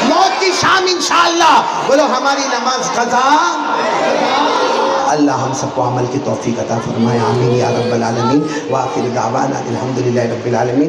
موت کی شام انشاءاللہ، بولو ہماری نماز قضا۔ اللہ ہم سب کو عمل کی توفیق عطا فرمائے، آمین یا رب العالمین۔ وآخر دعوانا الحمدللہ رب العالمین۔